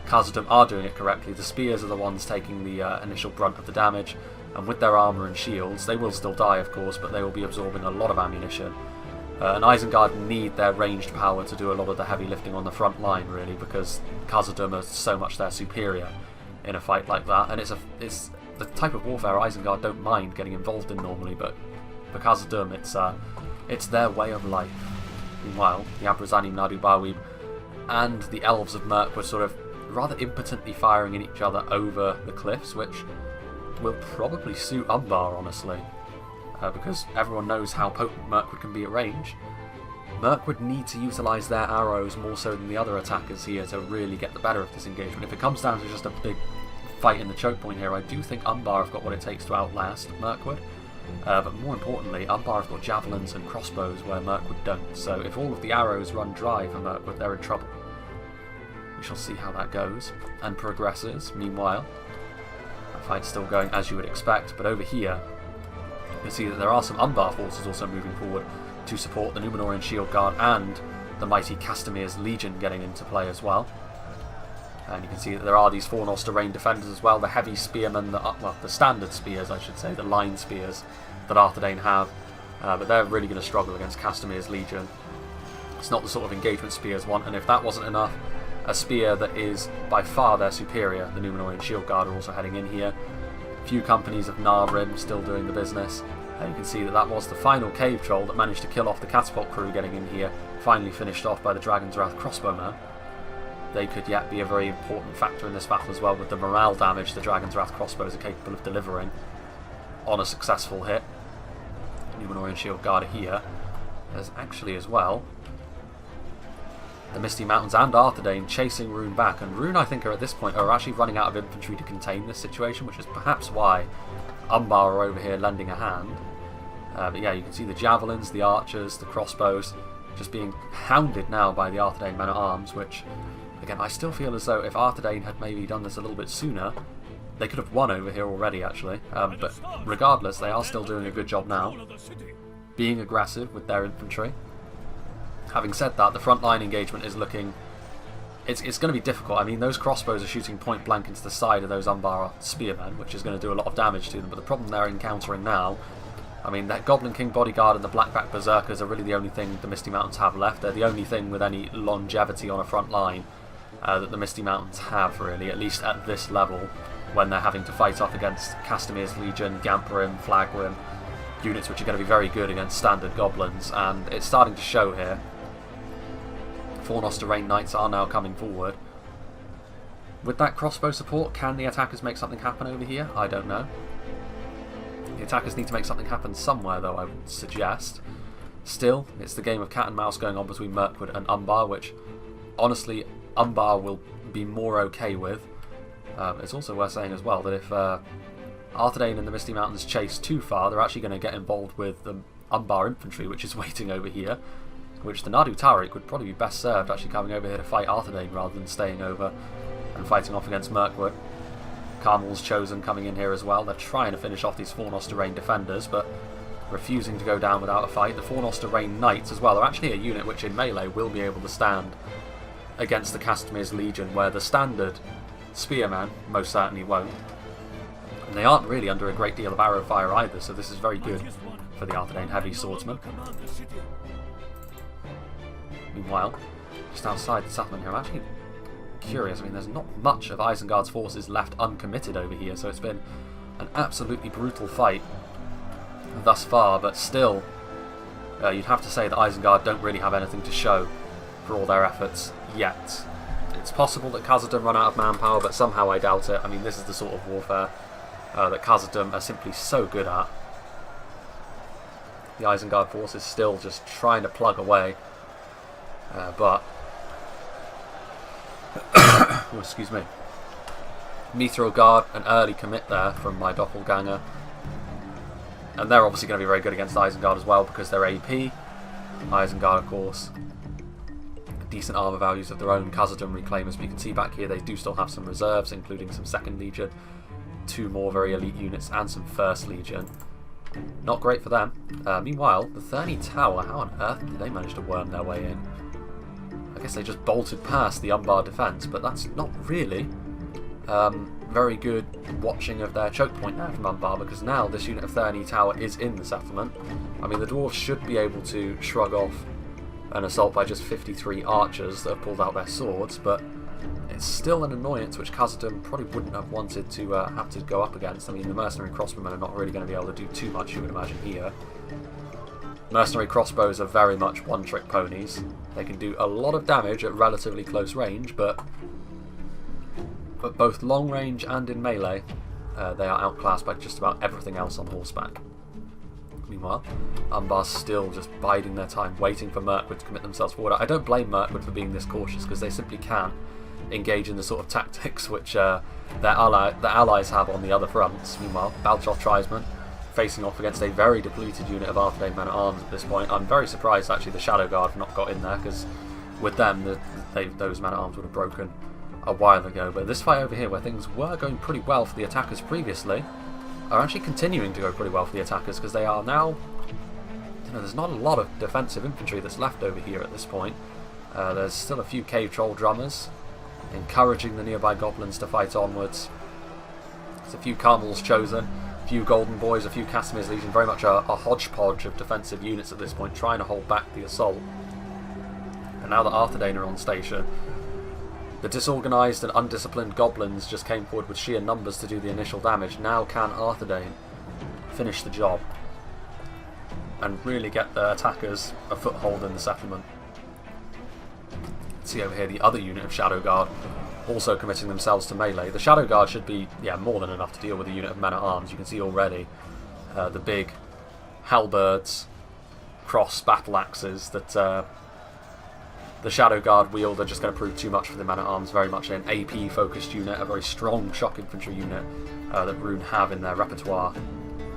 Khazad-dûm are doing it correctly. The spears are the ones taking the initial brunt of the damage, and with their armour and shields, they will still die of course, but they will be absorbing a lot of ammunition. And Isengard need their ranged power to do a lot of the heavy lifting on the front line, really, because Khazad-dûm are so much their superior in a fight like that, and it's the type of warfare Isengard don't mind getting involved in normally, but for Khazad-dûm it's their way of life. Meanwhile, the Abrazanim Nadu Bawib and the Elves of Mirkwood sort of rather impotently firing at each other over the cliffs, which will probably suit Umbar, honestly, because everyone knows how potent Mirkwood can be at range. Mirkwood need to utilise their arrows more so than the other attackers here to really get the better of this engagement. If it comes down to just a big fight in the choke point here, I do think Umbar have got what it takes to outlast Mirkwood. But more importantly, Umbar have got javelins and crossbows where Mirkwood don't, so if all of the arrows run dry for Mirkwood, they're in trouble. We shall see how that goes and progresses. Meanwhile, that fight's still going as you would expect, but over here you can see that there are some Umbar forces also moving forward to support the Númenórean Shield Guard and the mighty Castamir's Legion getting into play as well. And you can see that there are these Fornoster Rain defenders as well, the heavy spearmen, the standard spears I should say, the line spears that Arthedain have, but they're really going to struggle against Castamir's Legion. It's not the sort of engagement spears want, and if that wasn't enough, a spear that is by far their superior, the Númenórean Shield Guard, are also heading in here. A few companies of Narrim still doing the business. And you can see that that was the final cave troll that managed to kill off the catapult crew getting in here, finally finished off by the Dragon's Wrath crossbowmen. They could yet be a very important factor in this battle as well, with the morale damage the Dragon's Wrath crossbows are capable of delivering on a successful hit. Númenórean Shield Guard are here. There's actually as well the Misty Mountains and Arthedain chasing Rune back, and Rune I think are at this point are actually running out of infantry to contain this situation, which is perhaps why Umbar are over here lending a hand. But yeah, you can see the javelins, the archers, the crossbows just being hounded now by the Arthedain men-at-arms, which again I still feel as though if Arthedain had maybe done this a little bit sooner, they could have won over here already actually, but regardless they are still doing a good job now, being aggressive with their infantry. Having said that, the frontline engagement is looking... It's going to be difficult. I mean, those crossbows are shooting point blank into the side of those Umbar spearmen, which is going to do a lot of damage to them, but the problem they're encountering now... I mean, that Goblin King Bodyguard and the Blackback Berserkers are really the only thing the Misty Mountains have left. They're the only thing with any longevity on a front line that the Misty Mountains have, really, at least at this level, when they're having to fight off against Castamir's Legion, Gamperim, Flagrim, units which are going to be very good against standard goblins, and it's starting to show here. Fornoster Rain Knights are now coming forward. With that crossbow support, can the attackers make something happen over here? I don't know. The attackers need to make something happen somewhere, though, I would suggest. Still, it's the game of cat and mouse going on between Mirkwood and Umbar, which, honestly, Umbar will be more okay with. It's also worth saying as well that if Arthedain and the Misty Mountains chase too far, they're actually going to get involved with the Umbar infantry, which is waiting over here, which the Nadu Tariq would probably be best served actually coming over here to fight Arthedain rather than staying over and fighting off against Mirkwood. Carmel's Chosen coming in here as well. They're trying to finish off these Fornoster Rain defenders, but refusing to go down without a fight. The Fornoster Rain Knights as well are actually a unit which in melee will be able to stand against the Castamir's Legion, where the standard spearman most certainly won't. And they aren't really under a great deal of arrow fire either, so this is very good for the Arthedain heavy swordsmen. Meanwhile, just outside the settlement here, I'm actually curious. I mean, there's not much of Isengard's forces left uncommitted over here, so it's been an absolutely brutal fight thus far, but still, you'd have to say that Isengard don't really have anything to show for all their efforts yet. It's possible that Khazad-dûm run out of manpower, but somehow I doubt it. I mean, this is the sort of warfare that Khazad-dûm are simply so good at. The Isengard force is still just trying to plug away. But oh, excuse me. Mithril Guard, an early commit there from my doppelganger, and they're obviously going to be very good against Isengard as well because they're AP. Isengard, of course, decent armour values of their own. Khazad-dûm Reclaimers, but you can see back here they do still have some reserves, including some 2nd Legion, 2 more very elite units, and some 1st Legion. Not great for them. Meanwhile, the Thurney Tower, how on earth did they manage to worm their way in? I guess they just bolted past the Umbar defence, but that's not really very good watching of their choke point there from Umbar, because now this unit of Thurney Tower is in the settlement. I mean, the dwarves should be able to shrug off an assault by just 53 archers that have pulled out their swords, but it's still an annoyance which Khazad-dûm probably wouldn't have wanted to have to go up against. I mean, the mercenary crossbowmen are not really going to be able to do too much, you would imagine, here. Mercenary crossbows are very much one-trick ponies. They can do a lot of damage at relatively close range, but both long range and in melee, they are outclassed by just about everything else on horseback. Meanwhile, Umbar's still just biding their time, waiting for Mirkwood to commit themselves forward. I don't blame Mirkwood for being this cautious, because they simply can't engage in the sort of tactics which their allies have on the other fronts. Meanwhile, Balchoth Tribesmen facing off against a very depleted unit of Arthedain men-at-arms at this point. I'm very surprised actually the Shadow Guard have not got in there, because with them, those man-at-arms would have broken a while ago. But this fight over here, where things were going pretty well for the attackers previously, are actually continuing to go pretty well for the attackers, because they are now... there's not a lot of defensive infantry that's left over here at this point. There's still a few cave troll drummers, encouraging the nearby goblins to fight onwards. There's a few Carmels chosen, a few golden boys, a few Casimir's legion, very much a hodgepodge of defensive units at this point, trying to hold back the assault. And now that Arthedain are on station, the disorganised and undisciplined goblins just came forward with sheer numbers to do the initial damage. Now can Arthedain finish the job and really get the attackers a foothold in the settlement? See over here the other unit of Shadow Guard also committing themselves to melee. The Shadow Guard should be more than enough to deal with a unit of men-at-arms. You can see already the big halberds, cross battle axes that the Shadow Guard wield are just going to prove too much for the men-at-arms. Very much an AP focused unit, a very strong shock infantry unit that Rune have in their repertoire.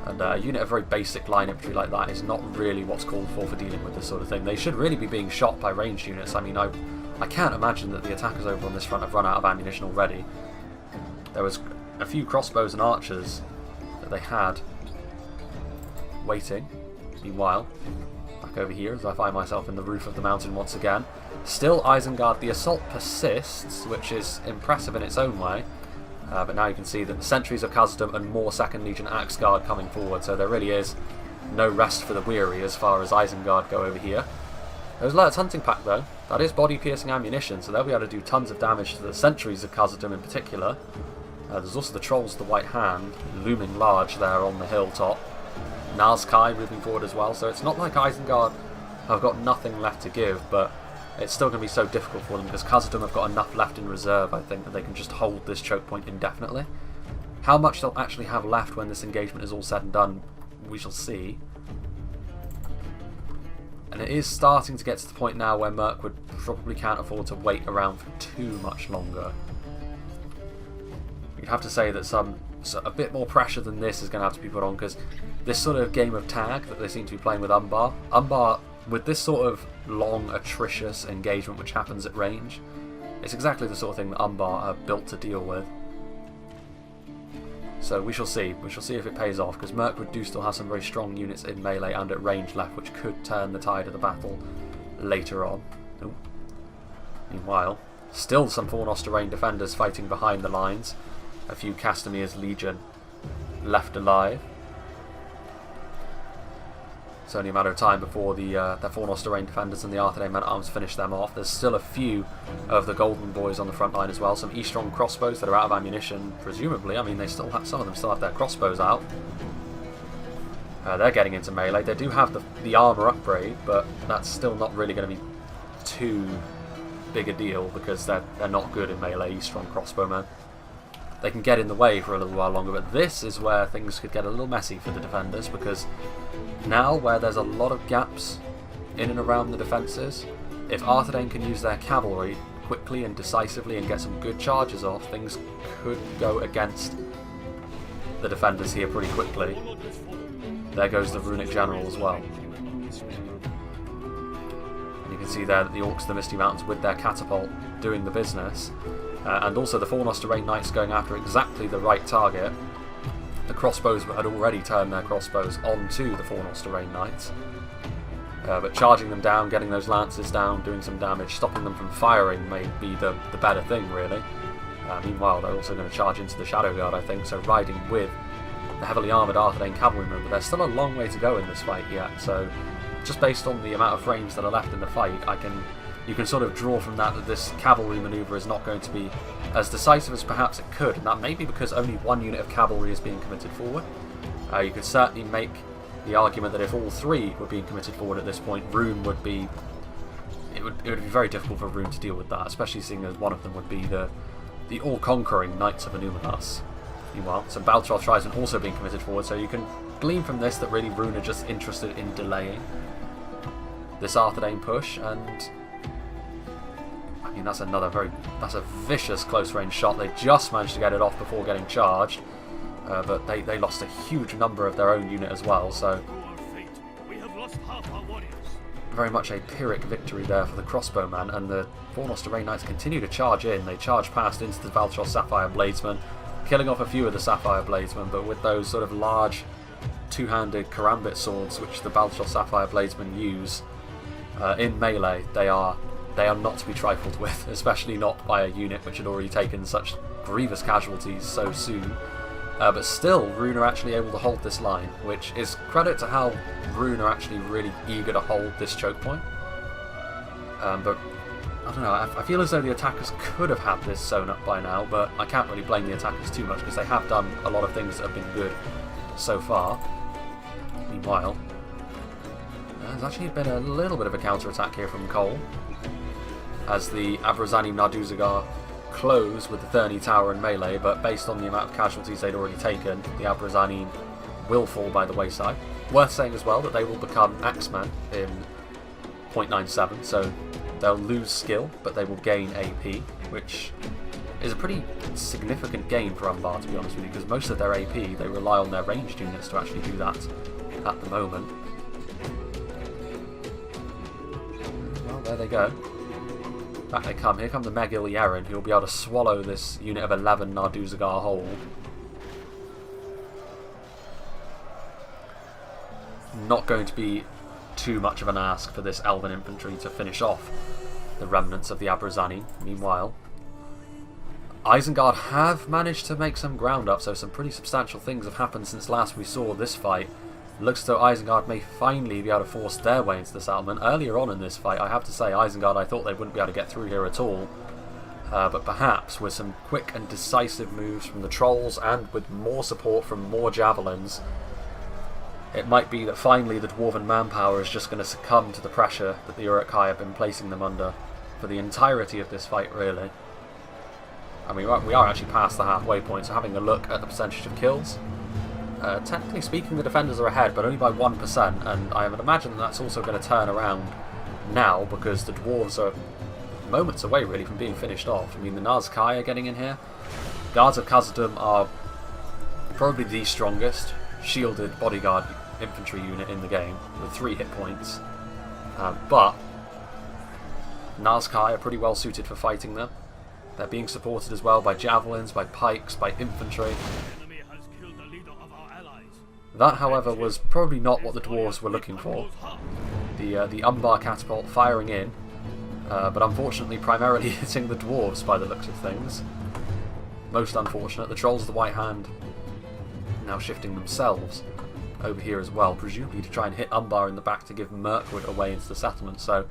And a unit of very basic line infantry like that is not really what's called for dealing with this sort of thing. They should really be being shot by ranged units. I mean, I can't imagine that the attackers over on this front have run out of ammunition already. There was a few crossbows and archers that they had waiting. Meanwhile, back over here as I find myself in the roof of the mountain once again. Still Isengard, the assault persists, which is impressive in its own way. But now you can see that the sentries of Khazad-dûm and more 2nd Legion Axguard coming forward, so there really is no rest for the weary as far as Isengard go over here. There's Lert's hunting pack though. That is body-piercing ammunition, so they'll be able to do tons of damage to the sentries of Khazad-dûm in particular. There's also the Trolls of the White Hand, looming large there on the hilltop. Nazkai moving forward as well, so it's not like Isengard have got nothing left to give, but it's still going to be so difficult for them because Khazad-dûm have got enough left in reserve, I think, that they can just hold this choke point indefinitely. How much they'll actually have left when this engagement is all said and done, we shall see. And it is starting to get to the point now where Mirkwood probably can't afford to wait around for too much longer. You'd have to say that a bit more pressure than this is going to have to be put on, because this sort of game of tag that they seem to be playing with Umbar, with this sort of long, atrocious engagement which happens at range, it's exactly the sort of thing that Umbar are built to deal with. So we shall see. We shall see if it pays off, because Mirkwood do still have some very strong units in melee and at range left, which could turn the tide of the battle later on. Ooh. Meanwhile, still some Fornost-Terrain defenders fighting behind the lines. A few Castamir's Legion left alive. It's only a matter of time before the Fornost-Terrain defenders and the Arthedain men-at-arms finish them off. There's still a few of the Golden Boys on the front line as well. Some Eastron crossbows that are out of ammunition, presumably. I mean, they still have, some of them still have their crossbows out. They're getting into melee. They do have the armour upgrade, but that's still not really going to be too big a deal because they're not good in melee, Eastron crossbowmen. They can get in the way for a little while longer, but this is where things could get a little messy for the defenders, because now where there's a lot of gaps in and around the defences, if Arthedain can use their cavalry quickly and decisively and get some good charges off, things could go against the defenders here pretty quickly. There goes the Runic General as well. And you can see there that the Orcs of the Misty Mountains with their catapult doing the business. And also the Fornost-Terrain Knights going after exactly the right target. The crossbows had already turned their crossbows onto the Fornost-Terrain Knights. But charging them down, getting those lances down, doing some damage, stopping them from firing may be the better thing, really. Meanwhile, they're also going to charge into the Shadow Guard, I think, so riding with the heavily armoured Arthedain cavalrymen, but there's still a long way to go in this fight yet, so just based on the amount of frames that are left in the fight, you can sort of draw from that this cavalry manoeuvre is not going to be as decisive as perhaps it could, and that may be because only one unit of cavalry is being committed forward. You could certainly make the argument that if all three were being committed forward at this point, Rune would be... It would be very difficult for Rune to deal with that, especially seeing as one of them would be the all-conquering Knights of Anuminas. Meanwhile, some Baltroth Trident also being committed forward, so you can glean from this that really Rune are just interested in delaying this Arthedain push, and I mean that's a vicious close range shot. They just managed to get it off before getting charged, but they lost a huge number of their own unit as well, so very much a Pyrrhic victory there for the crossbowman, and the Fornoster Rain Knights continue to charge in. They charge past into the Valtros Sapphire Bladesman, killing off a few of the Sapphire Bladesmen, but with those sort of large two-handed Karambit swords which the Valtros Sapphire Bladesmen use in melee, they are not to be trifled with, especially not by a unit which had already taken such grievous casualties so soon. But still, Rune are actually able to hold this line, which is credit to how Rune are actually really eager to hold this choke point. But I don't know, I feel as though the attackers could have had this sewn up by now, but I can't really blame the attackers too much because they have done a lot of things that have been good so far. Meanwhile, there's actually been a little bit of a counter-attack here from Cole, as the Abrazani Narduzagar close with the Thurny Tower and melee, but based on the amount of casualties they'd already taken, the Abrazani will fall by the wayside. Worth saying as well that they will become Axeman in 0.97, so they'll lose skill, but they will gain AP, which is a pretty significant gain for Umbar, to be honest with you, because most of their AP, they rely on their ranged units to actually do that at the moment. Well, there they go. Back they come. Here come the Megil Yeren, who will be able to swallow this unit of 11 Narduzagar whole. Not going to be too much of an ask for this Elven infantry to finish off the remnants of the Abrazani. Meanwhile, Isengard have managed to make some ground up, so some pretty substantial things have happened since last we saw this fight. Looks as though Isengard may finally be able to force their way into the settlement. Earlier on in this fight, I have to say, Isengard, I thought they wouldn't be able to get through here at all. But perhaps with some quick and decisive moves from the Trolls and with more support from more Javelins, it might be that finally the Dwarven manpower is just going to succumb to the pressure that the Uruk-hai have been placing them under for the entirety of this fight, really. I mean, we are actually past the halfway point, so having a look at the percentage of kills, technically speaking, the defenders are ahead, but only by 1%, and I would imagine that's also going to turn around now, because the dwarves are moments away, really, from being finished off. I mean, the Nazkai are getting in here. Guards of Khazad-dûm are probably the strongest shielded bodyguard infantry unit in the game, with 3 hit points. But Nazkai are pretty well suited for fighting them. They're being supported as well by javelins, by pikes, by infantry. That, however, was probably not what the dwarves were looking for. The Umbar catapult firing in, but unfortunately primarily hitting the dwarves by the looks of things. Most unfortunate. The Trolls of the White Hand now shifting themselves over here as well, presumably to try and hit Umbar in the back to give Mirkwood away into the settlement. So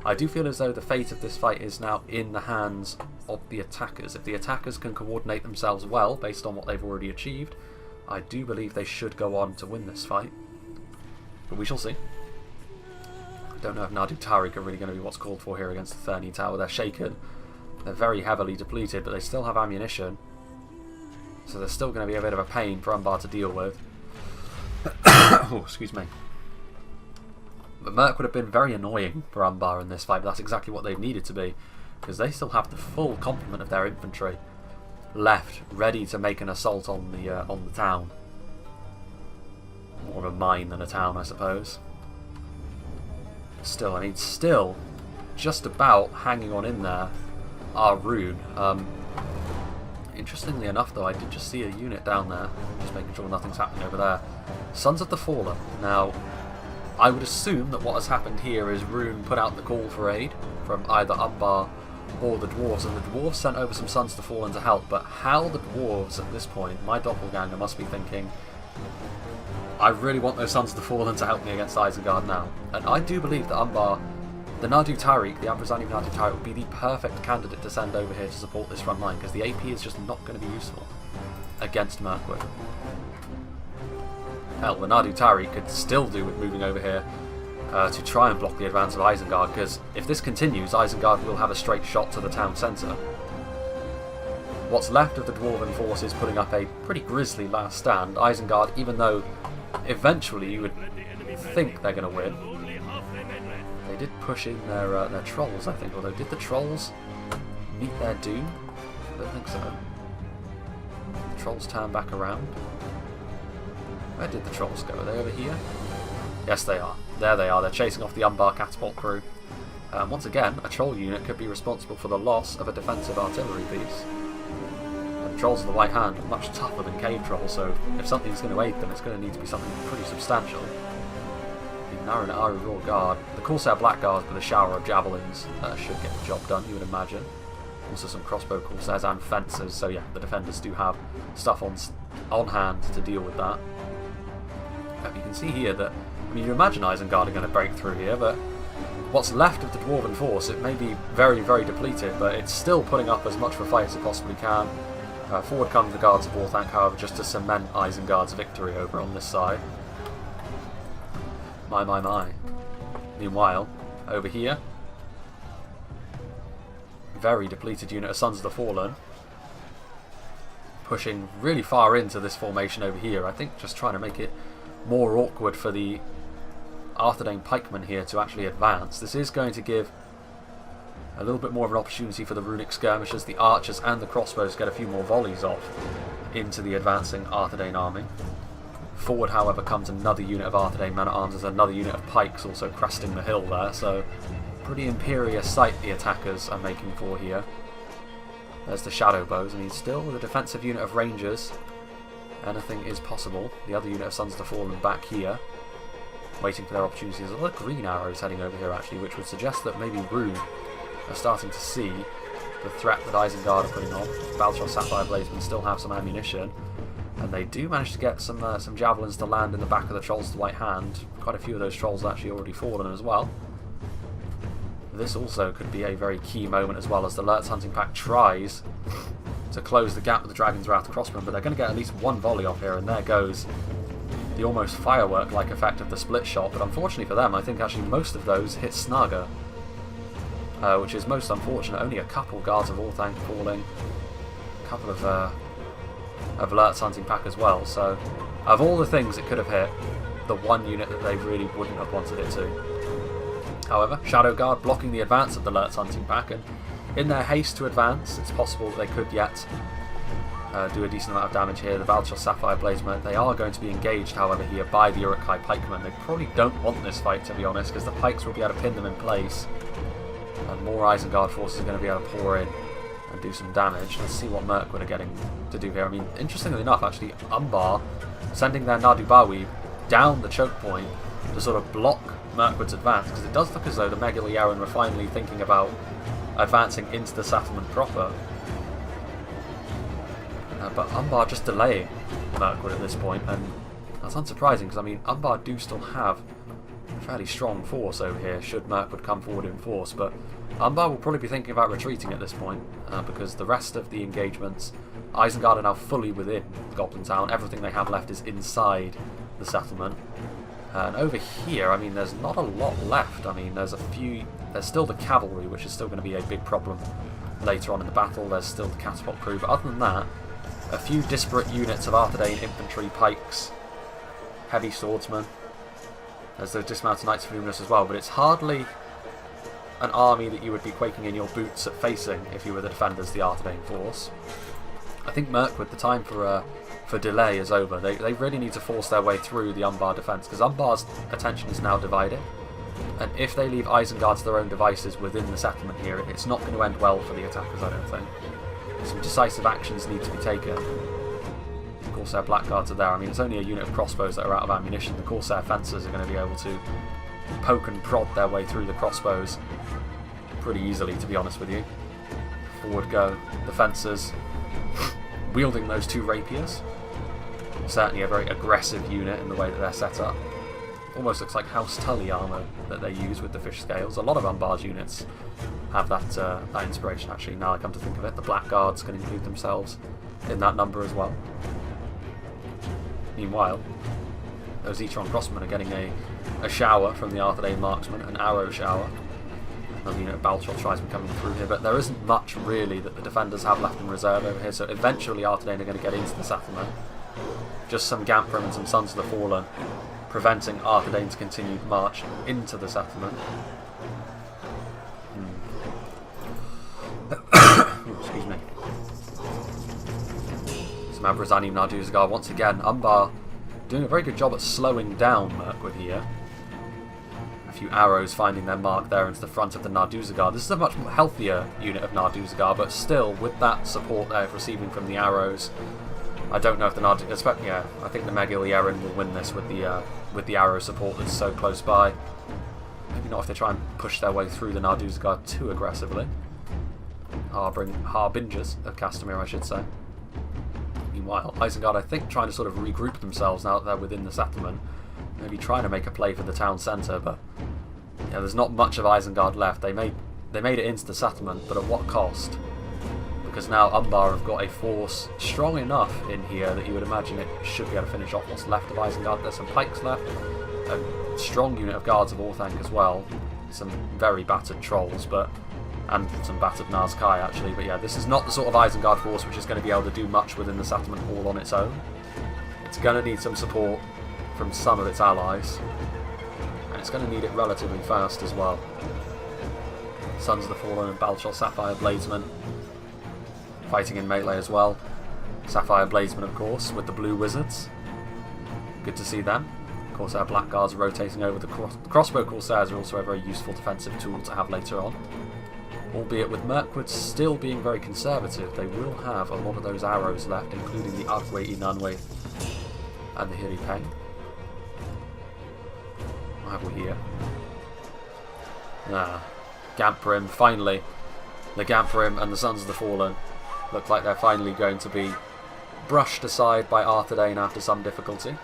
I do feel as though the fate of this fight is now in the hands of the attackers. If the attackers can coordinate themselves well, based on what they've already achieved, I do believe they should go on to win this fight. But we shall see. I don't know if Nardu Tariq are really going to be what's called for here against the Thurny Tower. They're shaken. They're very heavily depleted, but they still have ammunition. So there's still going to be a bit of a pain for Umbar to deal with. Oh, excuse me. But Merc would have been very annoying for Umbar in this fight, but that's exactly what they've needed to be, because they still have the full complement of their infantry left, ready to make an assault on the town. More of a mine than a town, I suppose. Still, I mean, still just about hanging on in there are Rune. Interestingly enough, though, I did just see a unit down there, just making sure nothing's happening over there. Sons of the Fallen. Now, I would assume that what has happened here is Rune put out the call for aid from either Umbar or the dwarves, and the dwarves sent over some Sons of the Fallen to help. But how the dwarves at this point, my doppelganger must be thinking, I really want those Sons of the Fallen to help me against Isengard now. And I do believe that Umbar, the Nardu Tariq, the Abrazani Nardu Tariq, would be the perfect candidate to send over here to support this front line, because the AP is just not going to be useful against Mirkwood. Hell, the Nardu Tariq could still do with moving over here to try and block the advance of Isengard, because if this continues, Isengard will have a straight shot to the town centre. What's left of the Dwarven forces putting up a pretty grisly last stand. Isengard, even though eventually you would think they're going to win, they did push in their trolls, I think, although did the trolls meet their doom? I don't think so. The trolls turn back around. Where did the trolls go? Are they over here? Yes, they are. There they are, they're chasing off the Umbar catapult crew. Once again, a troll unit could be responsible for the loss of a defensive artillery piece. And trolls of the White Hand are much tougher than cave trolls, so if something's going to aid them, it's going to need to be something pretty substantial. The Narrow Aru Raw Guard, the Corsair Blackguards with a shower of javelins should get the job done, you would imagine. Also some crossbow Corsairs and fencers, so yeah, the defenders do have stuff on hand to deal with that. You can see here that, I mean, you imagine Isengard are going to break through here, but what's left of the Dwarven force, it may be very, very depleted, but it's still putting up as much of a fight as it possibly can. Forward come the Guards of Orthanc, however, just to cement Isengard's victory over on this side. My. Meanwhile, over here, very depleted unit of Sons of the Fallen, pushing really far into this formation over here. I think just trying to make it more awkward for the Arthedain pikemen here to actually advance. This is going to give a little bit more of an opportunity for the runic skirmishers, the archers and the crossbows to get a few more volleys off into the advancing Arthedain army. Forward, however, comes another unit of Arthedain men-at-arms. There's another unit of pikes also cresting the hill there, so pretty imperious sight the attackers are making for here. There's the shadow bows, and he's still with a defensive unit of rangers. Anything is possible. The other unit of Sons of the Fallen back here, waiting for their opportunities. There's a lot of green arrows heading over here actually, which would suggest that maybe Rune are starting to see the threat that Isengard are putting on. Baltrol Sapphire Bladesmen still have some ammunition, and they do manage to get some javelins to land in the back of the Trolls of the White Hand. Quite a few of those trolls actually already fallen as well. This also could be a very key moment as well, as the Lurtz Hunting Pack tries to close the gap with the Dragon's Wrath crossbow, but they're going to get at least one volley off here, and there goes the almost firework-like effect of the split shot. But unfortunately for them, I think actually most of those hit Snagga, which is most unfortunate. Only a couple Guards of Orthanc falling, a couple of Lurtz Hunting Pack as well. So of all the things it could have hit, the one unit that they really wouldn't have wanted it to. However, Shadow Guard blocking the advance of the Lurtz Hunting Pack, and in their haste to advance, it's possible that they could yet do a decent amount of damage here. The Valchar Sapphire Bladesmen, they are going to be engaged, however, here by the Uruk-hai pikemen. They probably don't want this fight, to be honest, because the pikes will be able to pin them in place, and more Isengard forces are going to be able to pour in and do some damage. Let's see what Mirkwood are getting to do here. I mean, interestingly enough, actually, Umbar sending their Nadubawi down the choke point to sort of block Mirkwood's advance, because it does look as though the Megali Yaren were finally thinking about advancing into the settlement proper. But Umbar just delaying Mirkwood at this point, and that's unsurprising, because I mean, Umbar do still have a fairly strong force over here should Mirkwood come forward in force, but Umbar will probably be thinking about retreating at this point, because the rest of the engagements, Isengard are now fully within Goblin Town. Everything they have left is inside the settlement. And over here, I mean, there's not a lot left. I mean, there's still the cavalry, which is still going to be a big problem later on in the battle. There's still the catapult crew, but other than that, a few disparate units of Arthedain infantry, pikes, heavy swordsmen. There's those dismounted knights of Luminous as well, but it's hardly an army that you would be quaking in your boots at facing if you were the defenders, the Arthedain force. I think Mirkwood, the time for delay is over. They really need to force their way through the Umbar defence, because Umbar's attention is now divided, and if they leave Isengard to their own devices within the settlement here, it's not going to end well for the attackers, I don't think. Some decisive actions need to be taken. The Corsair Blackguards are there. I mean, it's only a unit of crossbows that are out of ammunition. The Corsair fencers are going to be able to poke and prod their way through the crossbows pretty easily, to be honest with you. Forward go the fencers, wielding those two rapiers. Certainly a very aggressive unit in the way that they're set up. Almost looks like House Tully armour that they use with the fish scales. A lot of Umbar's units have that inspiration, actually, now I come to think of it. The Blackguards can include themselves in that number as well. Meanwhile, those Etron crossmen are getting a shower from the Arthedain marksmen, an arrow shower. Another unit of Baltrol tries to be coming through here, but there isn't much really that the defenders have left in reserve over here, so eventually Arthedain are going to get into the settlement. Just some Gamprim and some Sons of the Fallen preventing Arthedain's continued march into the settlement. Excuse me. Some Abrazani Narduzagar once again. Umbar doing a very good job at slowing down Mirkwood here. few arrows finding their mark there into the front of the Narduzagar. This is a much healthier unit of Narduzagar, but still, with that support they're receiving from the arrows, I don't know if the Narduzagar... Yeah, I think the Megalierin will win this with the arrow support that's so close by. Maybe not if they try and push their way through the Narduzagar too aggressively. Harbingers of Castamere, I should say. Meanwhile, Isengard, I think, trying to sort of regroup themselves now that they're within the settlement. Maybe trying to make a play for the town centre, but yeah, there's not much of Isengard left. They made it into the settlement, but at what cost? Because now Umbar have got a force strong enough in here that you would imagine it should be able to finish off what's left of Isengard. There's some pikes left, a strong unit of guards of Orthanc as well, some very battered trolls, and some battered Nazkai actually, but yeah, this is not the sort of Isengard force which is going to be able to do much within the settlement all on its own. It's going to need some support from some of its allies, and it's going to need it relatively fast as well. Sons of the Fallen and Balchol Sapphire Bladesmen fighting in melee as well. Sapphire Bladesmen, of course, with the blue wizards. Good to see them. Corsair Blackguards rotating over the crossbow Corsairs are also a very useful defensive tool to have later on. Albeit with Mirkwood still being very conservative, they will have a lot of those arrows left, including the Agwe Inanwe and the Hiri Peng. What have we here? Gamprim, finally. The Gamprim and the Sons of the Fallen look like they're finally going to be brushed aside by Arthedain after some difficulty.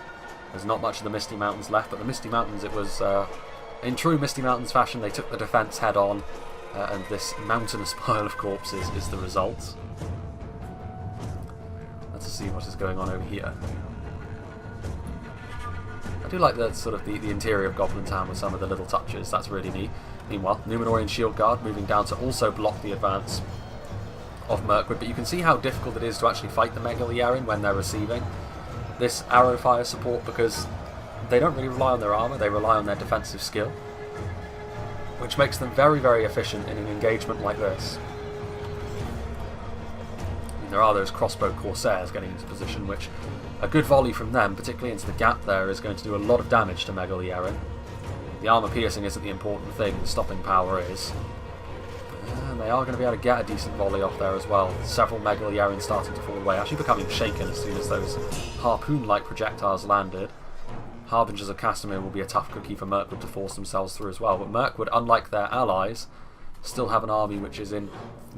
There's not much of the Misty Mountains left, but the Misty Mountains, it was, in true Misty Mountains fashion, they took the defence head on, and this mountainous pile of corpses is the result. Let's see what is going on over here. I do like the sort of the interior of Goblin Town with some of the little touches, that's really neat. Meanwhile, Númenórean Shield Guard moving down to also block the advance of Mirkwood, but you can see how difficult it is to actually fight the Megalierin when they're receiving this arrow fire support, because they don't really rely on their armour, they rely on their defensive skill, which makes them very, very efficient in an engagement like this. I mean, there are those crossbow Corsairs getting into position, which a good volley from them, particularly into the gap there, is going to do a lot of damage to Megalierin. The armour piercing isn't the important thing, the stopping power is. And they are going to be able to get a decent volley off there as well. Several Megalierin starting to fall away, actually becoming shaken as soon as those harpoon-like projectiles landed. Harbingers of Castamere will be a tough cookie for Mirkwood to force themselves through as well, but Mirkwood, unlike their allies, still have an army which is in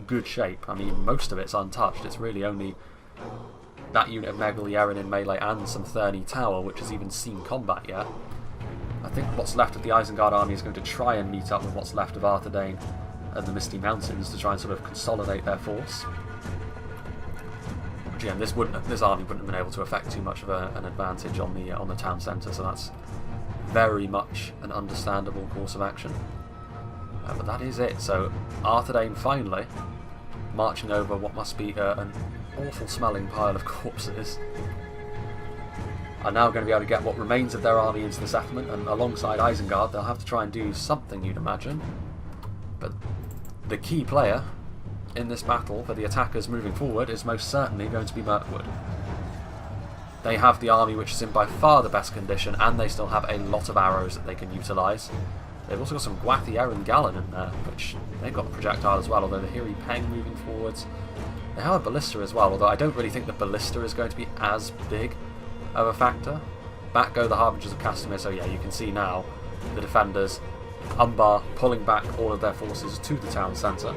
good shape. I mean, most of it's untouched. It's really only that unit of Megalierin in melee and some Thurny Tower which has even seen combat yet. I think what's left of the Isengard army is going to try and meet up with what's left of Arthedain and the Misty Mountains to try and sort of consolidate their force. Which again, this army wouldn't have been able to affect too much of an advantage on the town centre, so that's very much an understandable course of action. But that is it. So Arthedain finally marching over what must be an awful smelling pile of corpses, are now going to be able to get what remains of their army into the settlement, and alongside Isengard they'll have to try and do something, you'd imagine. But the key player in this battle for the attackers moving forward is most certainly going to be Mirkwood. They have the army which is in by far the best condition, and they still have a lot of arrows that they can utilise. They've also got some Gwathi Erin Gallen in there, which they've got the projectile as well, although the Hiri Peng moving forwards. They have a ballista as well, although I don't really think the ballista is going to be as big of a factor. Back go the Harbingers of Castamere, so yeah, you can see now the defenders, Umbar pulling back all of their forces to the town centre.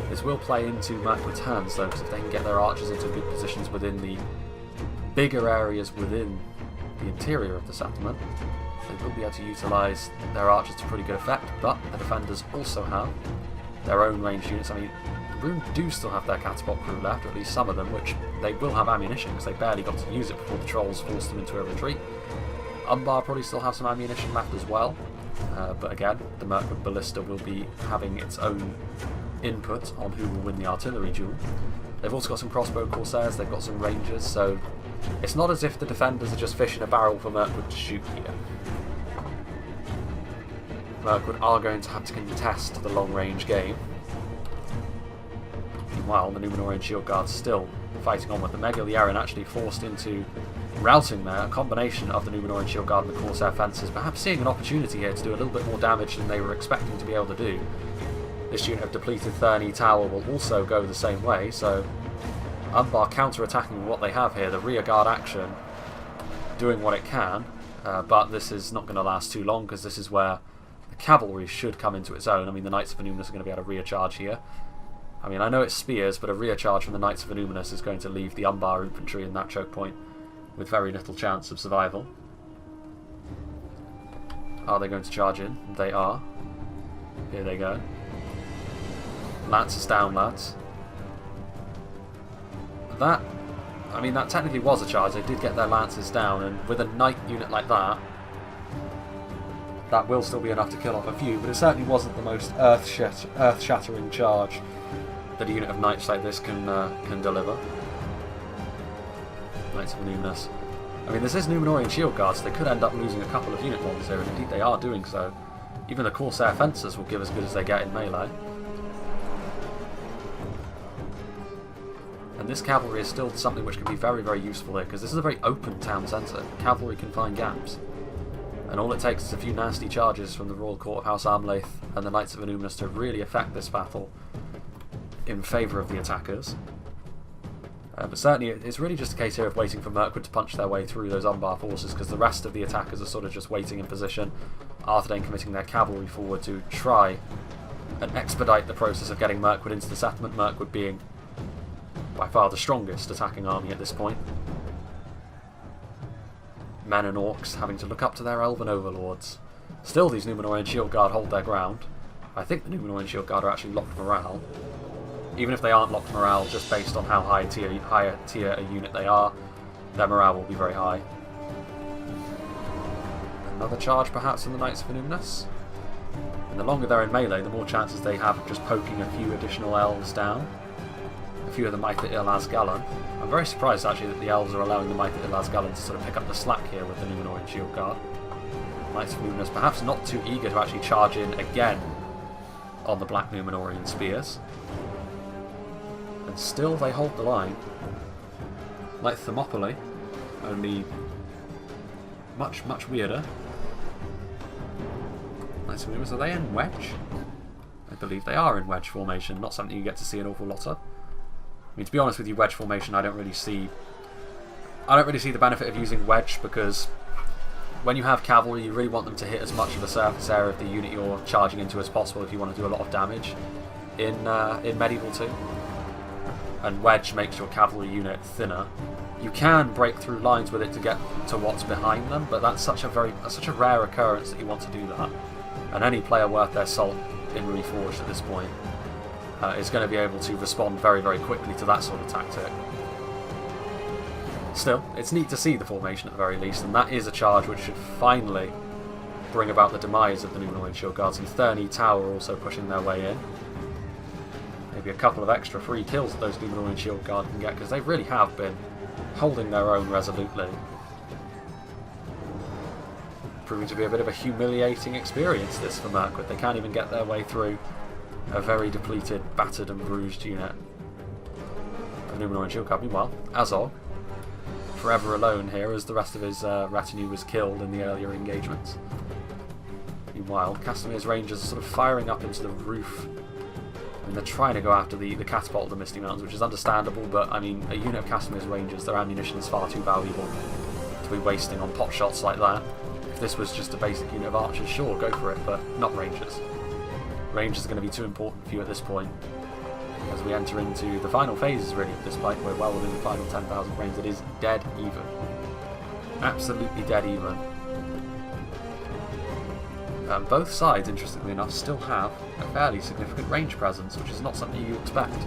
This will play into Mirkwood's hands though, because if they can get their archers into good positions within the bigger areas within the interior of the settlement, they will be able to utilise their archers to pretty good effect, but the defenders also have their own ranged units. I mean, Rune do still have their catapult crew left, or at least some of them, which they will have ammunition because they barely got to use it before the trolls forced them into a retreat. Umbar probably still have some ammunition left as well, but again, the Mirkwood Ballista will be having its own input on who will win the artillery duel. They've also got some crossbow Corsairs, they've got some rangers, so it's not as if the defenders are just fishing a barrel for Mirkwood to shoot here. Mirkwood are going to have to contest the long-range game. Meanwhile, the Númenórean Shield Guards still fighting on with the Megalierin actually forced into routing there, a combination of the Númenórean Shield Guard and the Corsair Fencers, perhaps seeing an opportunity here to do a little bit more damage than they were expecting to be able to do. This unit of depleted Thurney Tower will also go the same way, so Umbar counter-attacking what they have here, the rear guard action doing what it can, but this is not going to last too long because this is where the cavalry should come into its own. I mean, the Knights of Innuminus are going to be able to rear charge here. I mean, I know it's spears, but a rear charge from the Knights of Innuminus is going to leave the Umbar infantry in that choke point with very little chance of survival. Are they going to charge in? They are. Here they go. Lances down, lads. That, I mean, that technically was a charge. They did get their lances down, and with a knight unit like that, that will still be enough to kill off a few, but it certainly wasn't the most earth-shattering charge that a unit of knights like this can deliver. Knights of Innuminus. I mean, this is Númenórean Shield Guard, so they could end up losing a couple of unit models here, and indeed they are doing so. Even the Corsair Fencers will give as good as they get in melee. And this cavalry is still something which can be very, very useful here, because this is a very open town centre. Cavalry can find gaps. And all it takes is a few nasty charges from the Royal Court of House Armlaith and the Knights of Innuminus to really affect this battle in favour of the attackers. But certainly it's really just a case here of waiting for Mirkwood to punch their way through those Umbar forces, because the rest of the attackers are sort of just waiting in position. Arthedain committing their cavalry forward to try and expedite the process of getting Mirkwood into the settlement, Mirkwood being by far the strongest attacking army at this point. Men and orcs having to look up to their elven overlords. Still, these Númenórean Shield Guard hold their ground. I think the Númenórean Shield Guard are actually locked morale. Even if they aren't locked morale, just based on how higher tier a unit they are, their morale will be very high. Another charge perhaps from the Knights of Innuminus. And the longer they're in melee, the more chances they have of just poking a few additional elves down. A few of the Maithe Il Asgalan. I'm very surprised actually that the elves are allowing the Maithe Il Asgalan to sort of pick up the slack here with the Númenórean Shield Guard. Knights of Innuminus perhaps not too eager to actually charge in again on the Black Númenórean spears. And still they hold the line. Like Thermopylae, only much, much weirder. Knights of Innuminus, are they in wedge? I believe they are in wedge formation, not something you get to see an awful lot of. I mean, to be honest with you, wedge formation I don't really see the benefit of using wedge, because when you have cavalry you really want them to hit as much of the surface area of the unit you're charging into as possible if you want to do a lot of damage in Medieval 2. And wedge makes your cavalry unit thinner. You can break through lines with it to get to what's behind them, but that's such a rare occurrence that you want to do that. And any player worth their salt in Reforged at this point is going to be able to respond very, very quickly to that sort of tactic. Still, it's neat to see the formation at the very least, and that is a charge which should finally bring about the demise of the Númenórean Shield Guards, and Thurney Tower also pushing their way in. Maybe a couple of extra free kills that those Númenórean Shield Guard can get, because they really have been holding their own resolutely. Proving to be a bit of a humiliating experience this for Mirkwood. They can't even get their way through a very depleted, battered and bruised unit of Númenórean Shield Guard. Meanwhile, Azog, forever alone here as the rest of his retinue was killed in the earlier engagements. Meanwhile, Castamir's Rangers are sort of firing up into the roof. I mean, they're trying to go after the catapult of the Misty Mountains, which is understandable, but I mean, a unit of Castamir's Rangers, their ammunition is far too valuable to be wasting on pot shots like that. If this was just a basic unit of archers, sure, go for it, but not Rangers. Rangers are going to be too important for you at this point. As we enter into the final phases really of this fight, we're well within the final 10,000 frames. It is dead even. Absolutely dead even. Both sides, interestingly enough, still have a fairly significant range presence, which is not something you expect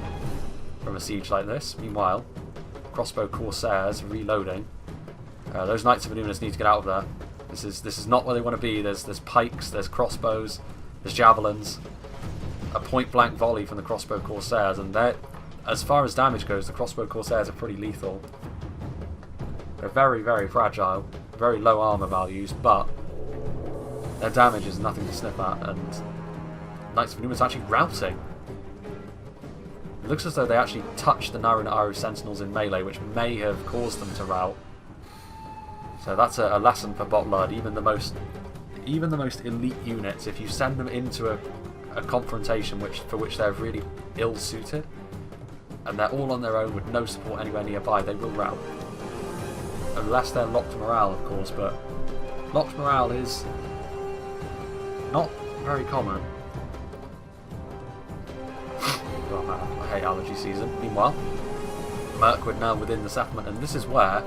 from a siege like this. Meanwhile, crossbow Corsairs reloading. Those Knights of Innuminus need to get out of there. This is not where they want to be. There's pikes, there's crossbows, there's javelins. A point-blank volley from the crossbow Corsairs, and as far as damage goes, the crossbow Corsairs are pretty lethal. They're very, very fragile, very low armour values, but their damage is nothing to sniff at, and Knights of Innuminus actually routing. It looks as though they actually touched the Narun Aru Sentinels in melee, which may have caused them to rout. So that's a lesson for Botlard. Even the most elite units, if you send them into a confrontation for which they're really ill-suited, and they're all on their own with no support anywhere nearby, they will rout. Unless they're locked morale, of course, but locked morale is not very common. Oh man, I hate allergy season. Meanwhile, Mirkwood now within the settlement, and this is where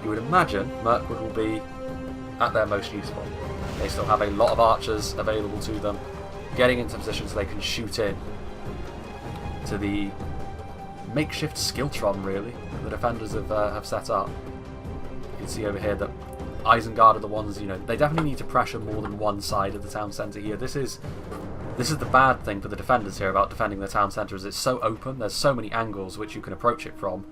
you would imagine Mirkwood will be at their most useful. They still have a lot of archers available to them, getting into positions they can shoot in to the makeshift skilltron, really, that the defenders have set up. You can see over here that Isengard are the ones, they definitely need to pressure more than one side of the town centre here. This is the bad thing for the defenders here about defending the town centre, is it's so open, there's so many angles which you can approach it from.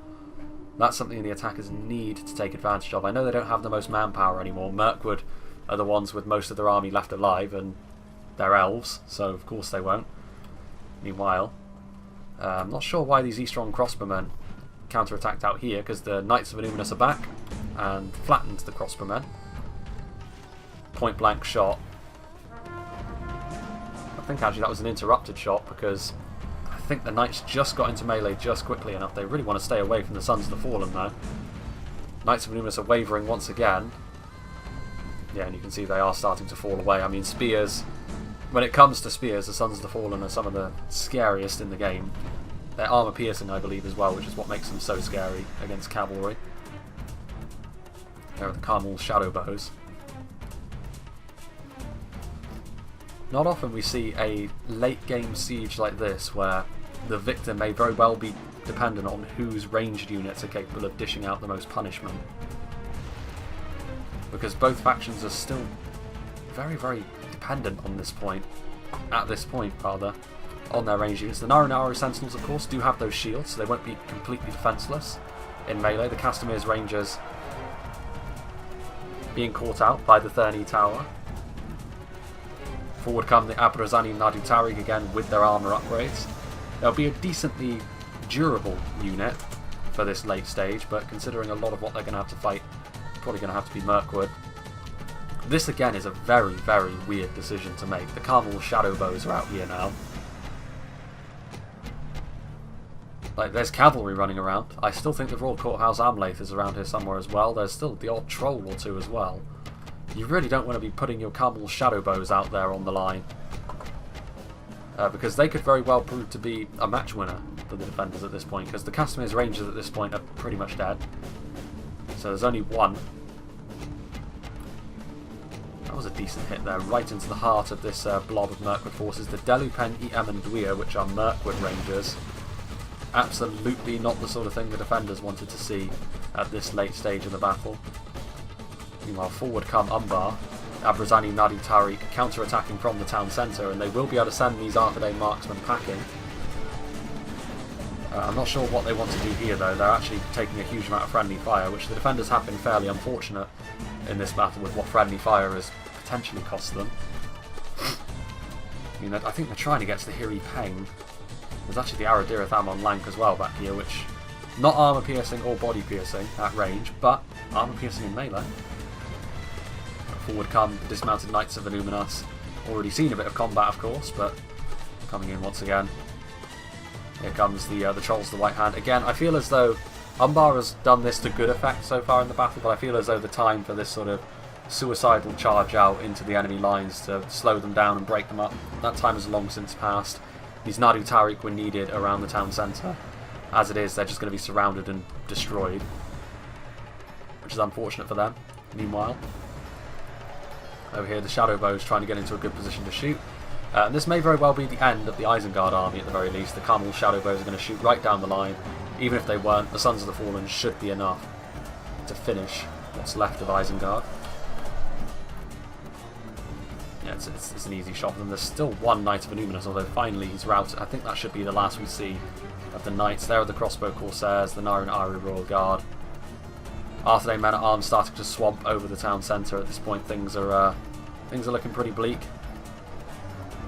That's something the attackers need to take advantage of. I know they don't have the most manpower anymore. Mirkwood are the ones with most of their army left alive, and they're elves, so of course they won't. Meanwhile, I'm not sure why these Eastron crossbowmen counter-attacked out here, because the Knights of Illuminus are back and flattened the crossbowmen. Point blank shot. I think actually that was an interrupted shot, because I think the Knights just got into melee just quickly enough. They really want to stay away from the Sons of the Fallen now. Knights of Illuminus are wavering once again. Yeah, and you can see they are starting to fall away. I mean, spears, when it comes to spears, the Sons of the Fallen are some of the scariest in the game. They're armour piercing, I believe, as well, which is what makes them so scary against cavalry. There are the Carmel's shadow bows. Not often we see a late game siege like this where the victor may very well be dependent on whose ranged units are capable of dishing out the most punishment. Because both factions are still very, very dependent on this point, at this point rather, on their ranged units. The Naru Sentinels, of course, do have those shields, so they won't be completely defenceless in melee. The Castamir's Rangers being caught out by the Thurny Tower. Forward come the Abrazani Nadu Tariq again with their armour upgrades. They'll be a decently durable unit for this late stage, but considering a lot of what they're going to have to fight, probably going to have to be Mirkwood. This again is a very, very weird decision to make. The Carmel's shadow bows are out here now. Like, there's cavalry running around. I still think the Royal Courthouse Amlath is around here somewhere as well. There's still the odd troll or two as well. You really don't want to be putting your Carmel's shadow bows out there on the line. Because they could very well prove to be a match winner for the defenders at this point, because the Castamir's Rangers at this point are pretty much dead. So there's only one. That was a decent hit there, right into the heart of this blob of Mirkwood forces. The Delupen, Em and Dwyer, which are Mirkwood Rangers. Absolutely not the sort of thing the defenders wanted to see at this late stage of the battle. Meanwhile, forward come Umbar, Abrazani Nadi Tariq counter-attacking from the town centre, and they will be able to send these Arthur marksmen packing. I'm not sure what they want to do here though. They're actually taking a huge amount of friendly fire, which the defenders have been fairly unfortunate in this battle with what friendly fire has potentially cost them. I mean, I think they're trying to get to the Hiri Peng. There's actually the Aradirith Amon Lank as well back here, which not armour piercing or body piercing at range, but armour piercing in melee. Forward come the dismounted Knights of Illuminus. Already seen a bit of combat, of course, but coming in once again. Here comes the Trolls of the White Hand. Again, I feel as though Umbar has done this to good effect so far in the battle, but I feel as though the time for this sort of suicidal charge out into the enemy lines to slow them down and break them up, that time has long since passed. These Nadu Tariq were needed around the town centre. As it is, they're just going to be surrounded and destroyed, which is unfortunate for them. Meanwhile, over here the Shadow Bows trying to get into a good position to shoot. And this may very well be the end of the Isengard army at the very least. The Carmel Shadow Bows are going to shoot right down the line. Even if they weren't, the Sons of the Fallen should be enough to finish what's left of Isengard. Yeah, it's an easy shot for them. There's still one Knight of Illuminus, although finally he's routed. I think that should be the last we see of the Knights. There are the Crossbow Corsairs, the Naran Ari Royal Guard. Arthur men at arms starting to swamp over the town centre. At this point, things are looking pretty bleak.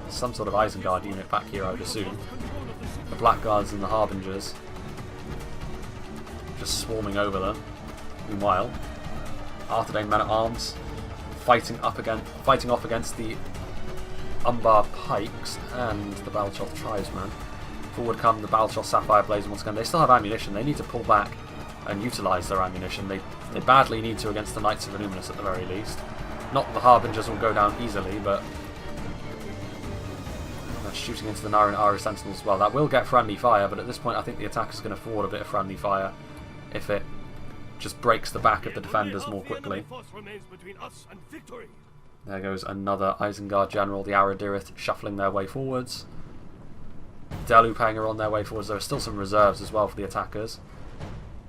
There's some sort of Isengard unit back here, I would assume. The Blackguards and the Harbingers just swarming over them. Meanwhile, Arthedain men-at-arms fighting off against the Umbar Pikes and the Balchoth Tribesmen. Forward come the Balchoth Sapphire Blaze once again. They still have ammunition. They need to pull back and utilise their ammunition. They badly need to against the Knights of Illuminus at the very least. Not that the Harbingers will go down easily, but they're shooting into the Nara and Aru Sentinels as well. That will get friendly fire, but at this point I think the attacker's going to afford a bit of friendly fire if it just breaks the back of the defenders more quickly. There goes another Isengard general, the Aradirith, shuffling their way forwards. Delupang are on their way forwards. There are still some reserves as well for the attackers.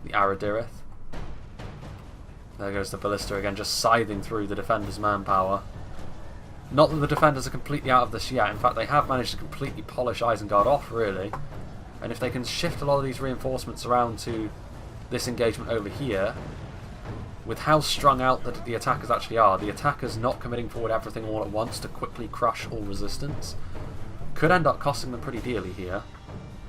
The Aradirith. There goes the Ballista again, just scything through the defenders' manpower. Not that the defenders are completely out of this yet. In fact, they have managed to completely polish Isengard off, really. And if they can shift a lot of these reinforcements around to this engagement over here, with how strung out that the attackers actually are, the attackers not committing forward everything all at once to quickly crush all resistance, could end up costing them pretty dearly here.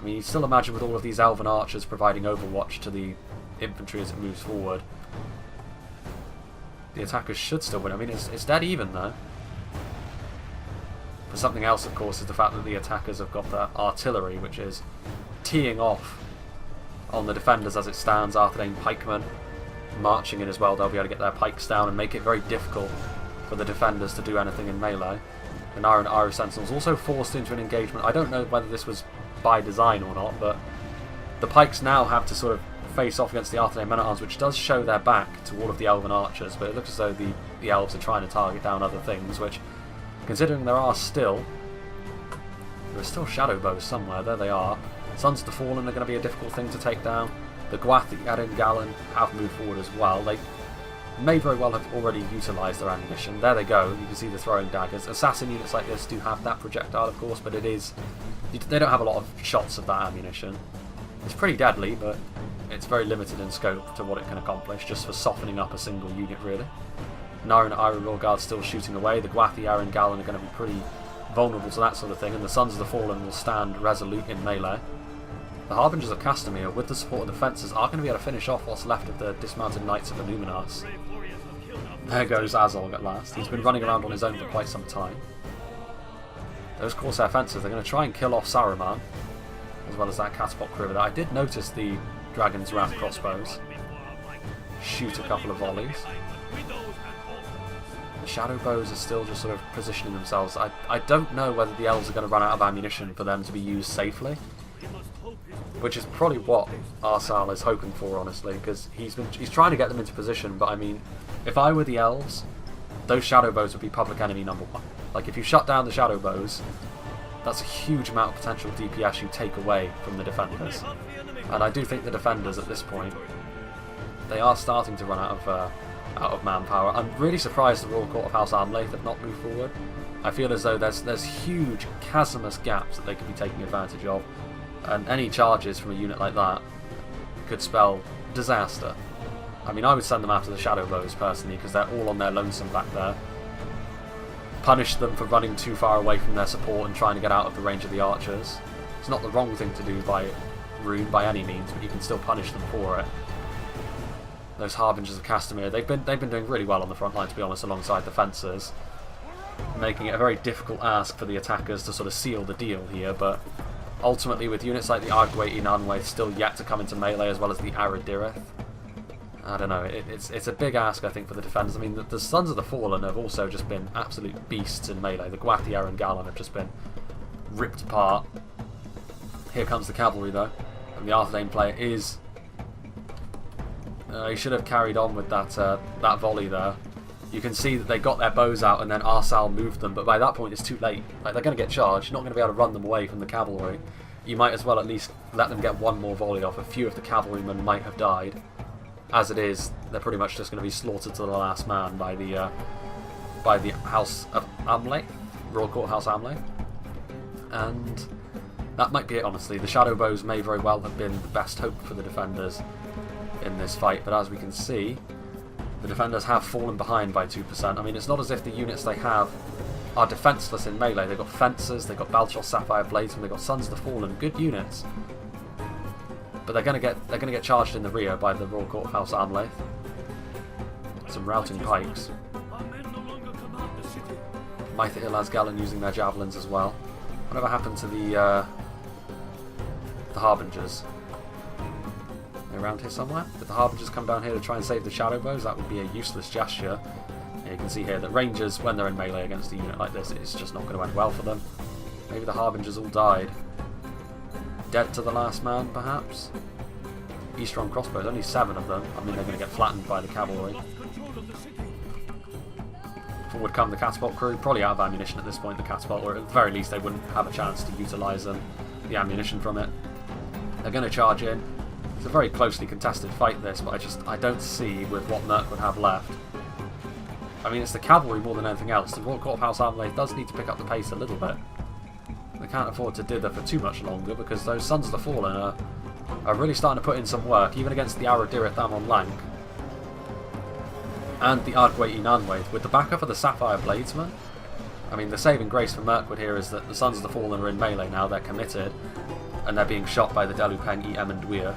I mean, you still imagine with all of these Elven archers providing overwatch to the infantry as it moves forward, the attackers should still win. I mean, it's dead even though. But something else, of course, is the fact that the attackers have got their artillery, which is teeing off on the defenders as it stands. Arthedain pikemen marching in as well. They'll be able to get their pikes down and make it very difficult for the defenders to do anything in melee. The Nara and Aru Sentinels also forced into an engagement. I don't know whether this was by design or not, but the pikes now have to sort of face off against the Arthedain men-at-arms, which does show their back to all of the Elven archers, but it looks as though the elves are trying to target down other things, which, considering there are still shadow bows somewhere. There they are. Sons of the Fallen are going to be a difficult thing to take down. The Gwathi Erin Gallen have moved forward as well. They may very well have already utilised their ammunition. There they go. You can see the throwing daggers. Assassin units like this do have that projectile, of course, but they don't have a lot of shots of that ammunition. It's pretty deadly, but it's very limited in scope to what it can accomplish, just for softening up a single unit, really. Nara and Iron Guard still shooting away. The Gwathi Erin Gallen are going to be pretty vulnerable to that sort of thing, and the Sons of the Fallen will stand resolute in melee. The Harbingers of Castamere, with the support of the Fencers, are going to be able to finish off what's left of the dismounted Knights of Illuminas. There goes Azog at last. He's been running around on his own for quite some time. Those Corsair Fencers, they're going to try and kill off Saruman, as well as that catapult crew over there. I did notice the Dragon's Wrath crossbows shoot a couple of volleys. The shadow bows are still just sort of positioning themselves. I don't know whether the elves are going to run out of ammunition for them to be used safely, which is probably what Arsal is hoping for, honestly, because he's trying to get them into position. But I mean, if I were the elves, those shadow bows would be public enemy number one. Like, if you shut down the shadow bows, that's a huge amount of potential DPS you take away from the defenders. And I do think the defenders at this point, they are starting to run out of manpower. I'm really surprised the Royal Court of House Amlaith have not moved forward. I feel as though there's huge chasmous gaps that they could be taking advantage of, and any charges from a unit like that could spell disaster. I mean, I would send them after the shadow bows personally, because they're all on their lonesome back there. Punish them for running too far away from their support and trying to get out of the range of the archers. It's not the wrong thing to do by Rune by any means, but you can still punish them for it. Those Harbingers of Castamere, they've been doing really well on the front line, to be honest, alongside the Fencers, making it a very difficult ask for the attackers to sort of seal the deal here. But ultimately, with units like the Argueti Nanwe still yet to come into melee, as well as the Aradirith, I don't know, it's a big ask, I think, for the defenders. I mean, the Sons of the Fallen have also just been absolute beasts in melee. The Gwathi Erin Gallen have just been ripped apart. Here comes the cavalry, though, and the Arthedain player is... he should have carried on with that volley there. You can see that they got their bows out and then Arsal moved them, but by that point it's too late. Like, they're going to get charged, you're not going to be able to run them away from the cavalry. You might as well at least let them get one more volley off. A few of the cavalrymen might have died. As it is, they're pretty much just going to be slaughtered to the last man by the House of Amlaith, Royal Court House Amlaith. And that might be it, honestly. The shadow bows may very well have been the best hope for the defenders in this fight, but as we can see, the defenders have fallen behind by 2%. I mean, it's not as if the units they have are defenceless in melee. They've got Fencers, they've got Balchoth Sapphire Blades, and they've got Sons of the Fallen, good units. But they're going to get charged in the rear by the Royal Court of House Amlaith. some routing pikes. Maitha Ilazgalan using their javelins as well. Whatever happened to the Harbingers? They're around here somewhere? Did the Harbingers come down here to try and save the shadow bows? That would be a useless gesture. You can see here that Rangers, when they're in melee against a unit like this, it's just not going to end well for them. Maybe the Harbingers all died. Dead to the last man, perhaps? Eastron crossbows, only 7 of them. I mean, they're going to get flattened by the cavalry. Forward come the catapult crew, probably out of ammunition at this point, the catapult, or at the very least they wouldn't have a chance to utilise them, the ammunition from it. They're going to charge in. It's a very closely contested fight this, but I don't see with what Mirkwood have left. I mean, it's the cavalry more than anything else. The Royal Court of House Armlaith does need to pick up the pace a little bit. They can't afford to dither for too much longer because those Sons of the Fallen are really starting to put in some work, even against the Aradirith Amon Lank and the Ardgwait Inanwaith, with the backup of the Sapphire Bladesman. I mean, the saving grace for Mirkwood here is that the Sons of the Fallen are in melee now, they're committed, and they're being shot by the Delupeng Em and Dwyer,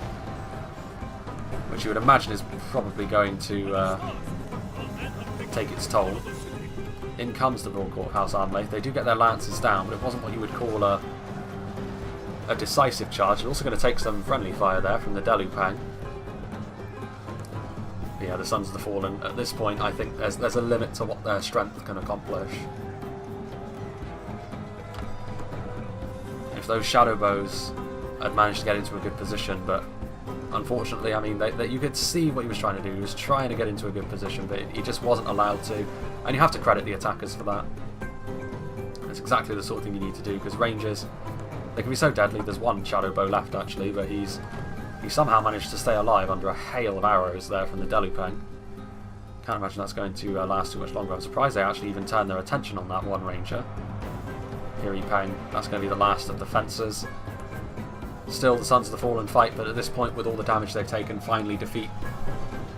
which you would imagine is probably going to take its toll. In comes the Royal Court of House Armlaith. They do get their lances down, but it wasn't what you would call a decisive charge. They're also going to take some friendly fire there from the Delupeng. Yeah, the Sons of the Fallen, at this point, I think there's a limit to what their strength can accomplish. If those shadow bows had managed to get into a good position, but unfortunately, I mean, you could see what he was trying to do. He was trying to get into a good position, but he just wasn't allowed to. And you have to credit the attackers for that. It's exactly the sort of thing you need to do, because Rangers, they can be so deadly. There's one shadow bow left, actually, but he somehow managed to stay alive under a hail of arrows there from the Delupeng. Can't imagine that's going to last too much longer. I'm surprised they actually even turned their attention on that one Ranger. Here Peng, that's going to be the last of the fencers. Still the Sons of the Fallen fight, but at this point, with all the damage they've taken, finally defeat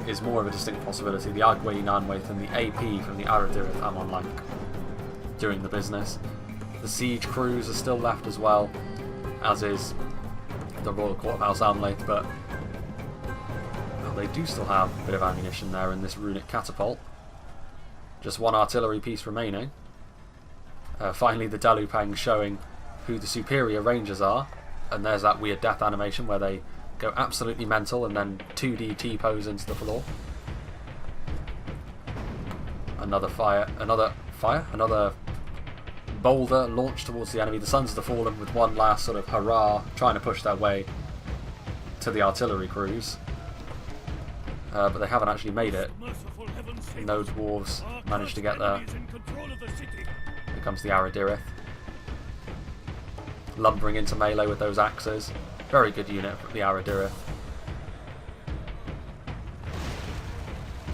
is more of a distinct possibility. The Ardgwait Inanwaith and the AP from the Aradirith Amon Lank doing the business. The siege crews are still left as well, as is the Royal Court of House Armlaith, but well, they do still have a bit of ammunition there in this runic catapult. Just one artillery piece remaining. Finally the Delupeng showing who the superior Rangers are, and there's that weird death animation where they go absolutely mental and then 2D T-pose into the floor. Another boulder launched towards the enemy. The Sons of the Fallen with one last sort of hurrah, trying to push their way to the artillery crews. But they haven't actually made it. No dwarves managed to get there. Here comes the Aradirith, lumbering into melee with those axes. Very good unit from the Aradirith.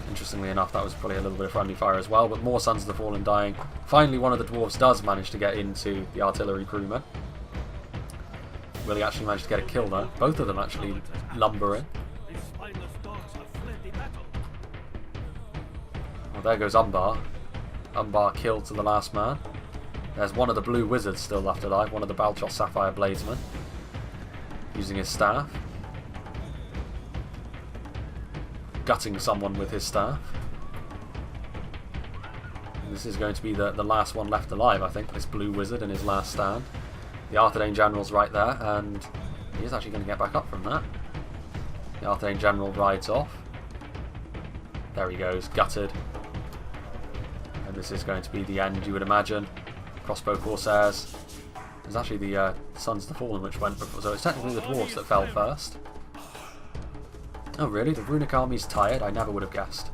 Interestingly enough, that was probably a little bit of friendly fire as well, but more Sons of the Fallen dying. Finally, one of the dwarves does manage to get into the artillery crewman. Will he actually manage to get a kill though? Both of them actually lumbering. Well, there goes Umbar. Umbar killed to the last man. There's one of the blue wizards still left alive, one of the Balchos Sapphire Bladesmen, using his staff. Gutting someone with his staff. And this is going to be the last one left alive, I think, this blue wizard in his last stand. The Arthedain General's right there, and he is actually going to get back up from that. The Arthedain General rides off. There he goes, gutted. And this is going to be the end, you would imagine. Crossbow Corsairs. There's actually the Sons of the Fallen which went before, so it's technically the Dwarves that fell first. Oh really? The Runic Army's tired? I never would have guessed.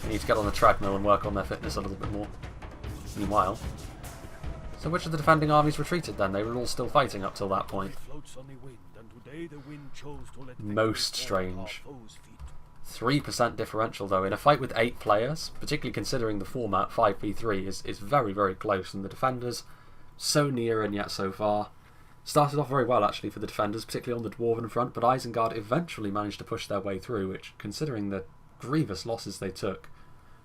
They need to get on the treadmill and work on their fitness a little bit more. Meanwhile, so which of the defending armies retreated then? They were all still fighting up till that point. Most strange. 3% differential though, in a fight with 8 players, particularly considering the format 5v3 is very, very close, and the defenders so near and yet so far. Started off very well actually for the defenders, particularly on the Dwarven front, but Isengard eventually managed to push their way through, which, considering the grievous losses they took,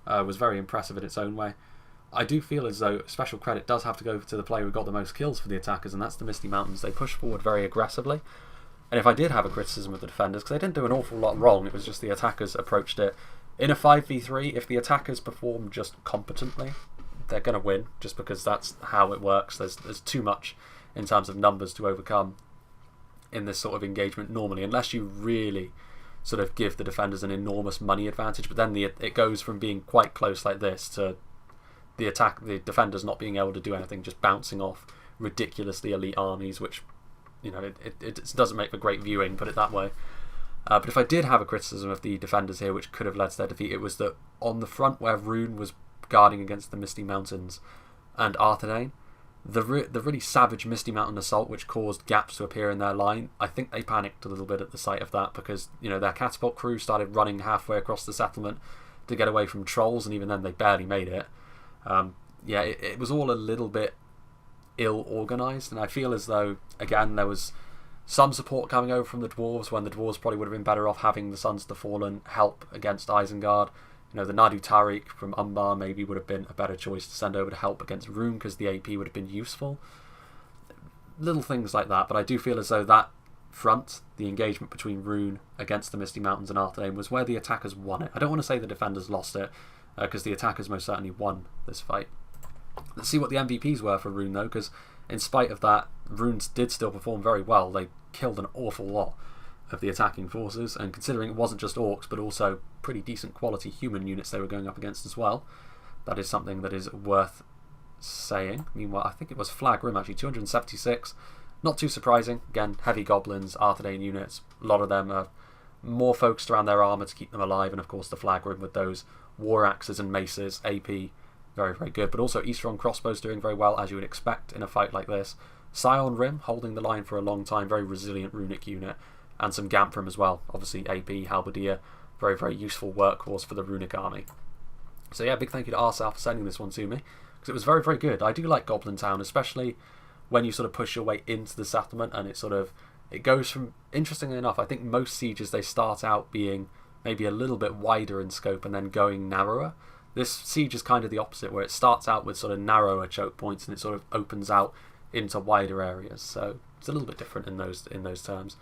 was very impressive in its own way. I do feel as though special credit does have to go to the player who got the most kills for the attackers, and that's the Misty Mountains. They pushed forward very aggressively. And if I did have a criticism of the defenders, because they didn't do an awful lot wrong, it was just the attackers approached it. In a 5v3, if the attackers perform just competently, they're going to win, just because that's how it works. There's too much in terms of numbers to overcome in this sort of engagement normally, unless you really sort of give the defenders an enormous money advantage. But then it goes from being quite close like this to the defenders not being able to do anything, just bouncing off ridiculously elite armies, which, you know, it doesn't make for great viewing, put it that way. But if I did have a criticism of the defenders here, which could have led to their defeat, it was that on the front where Rune was guarding against the Misty Mountains and Arthedain, the really savage Misty Mountain assault, which caused gaps to appear in their line, I think they panicked a little bit at the sight of that, because, you know, their catapult crew started running halfway across the settlement to get away from trolls, and even then they barely made it. Yeah, it was all a little bit ill-organised, and I feel as though, again, there was some support coming over from the dwarves, when the dwarves probably would have been better off having the Sons of the Fallen help against Isengard. You know, the Nadu Tariq from Umbar maybe would have been a better choice to send over to help against Rune, because the AP would have been useful. Little things like that, but I do feel as though that front, the engagement between Rune against the Misty Mountains and Arthedain, was where the attackers won it. I don't want to say the defenders lost it, because the attackers most certainly won this fight. Let's see what the MVPs were for Rune, though, because in spite of that, Rune did still perform very well. They killed an awful lot of the attacking forces, and considering it wasn't just orcs, but also pretty decent quality human units they were going up against as well, that is something that is worth saying. Meanwhile, I think it was Flagrim, actually, 276. Not too surprising. Again, heavy goblins, Arthedain units, a lot of them are more focused around their armour to keep them alive, and of course the Flagrim with those war axes and maces, AP, very, very good. But also Eastron crossbows doing very well, as you would expect in a fight like this. Scion Rim holding the line for a long time, very resilient runic unit, and some Gamphram as well. Obviously AP, Halberdier, very, very useful workhorse for the runic army. So yeah, big thank you to Arsal for sending this one to me, because it was very, very good. I do like Goblin Town, especially when you sort of push your way into the settlement, and it goes from, interestingly enough, I think most sieges, they start out being maybe a little bit wider in scope and then going narrower. This siege is kind of the opposite, where it starts out with sort of narrower choke points and it sort of opens out into wider areas. So it's a little bit different in those terms.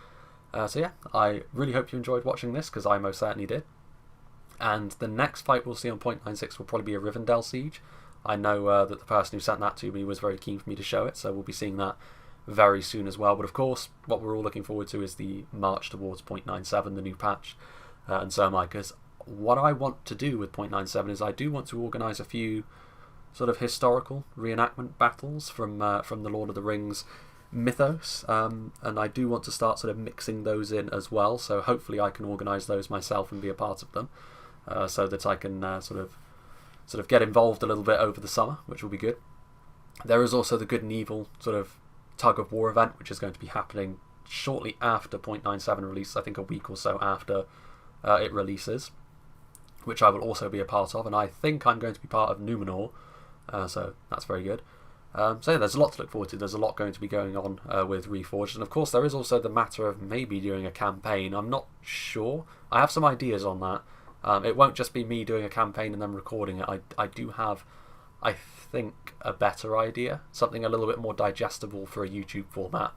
So yeah, I really hope you enjoyed watching this, because I most certainly did. And the next fight we'll see on 0.96 will probably be a Rivendell siege. I know that the person who sent that to me was very keen for me to show it, so we'll be seeing that very soon as well. But of course, what we're all looking forward to is the march towards 0.97, the new patch, and so am I, because what I want to do with 0.97 is I do want to organise a few sort of historical reenactment battles from the Lord of the Rings mythos, and I do want to start sort of mixing those in as well, so hopefully I can organise those myself and be a part of them, so that I can sort of get involved a little bit over the summer, which will be good. There is also the Good and Evil sort of tug of war event, which is going to be happening shortly after 0.97 release, I think a week or so after it releases, which I will also be a part of, and I think I'm going to be part of Numenor, so that's very good. So yeah, there's a lot to look forward to. There's a lot going to be going on with Reforged, and of course there is also the matter of maybe doing a campaign. I'm not sure. I have some ideas on that. It won't just be me doing a campaign and then recording it. I do have, I think, a better idea, something a little bit more digestible for a YouTube format,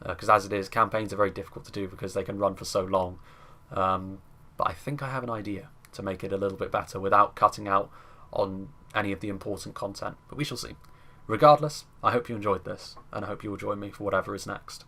because as it is, campaigns are very difficult to do because they can run for so long. But I think I have an idea to make it a little bit better without cutting out on any of the important content, but we shall see. Regardless, I hope you enjoyed this, and I hope you will join me for whatever is next.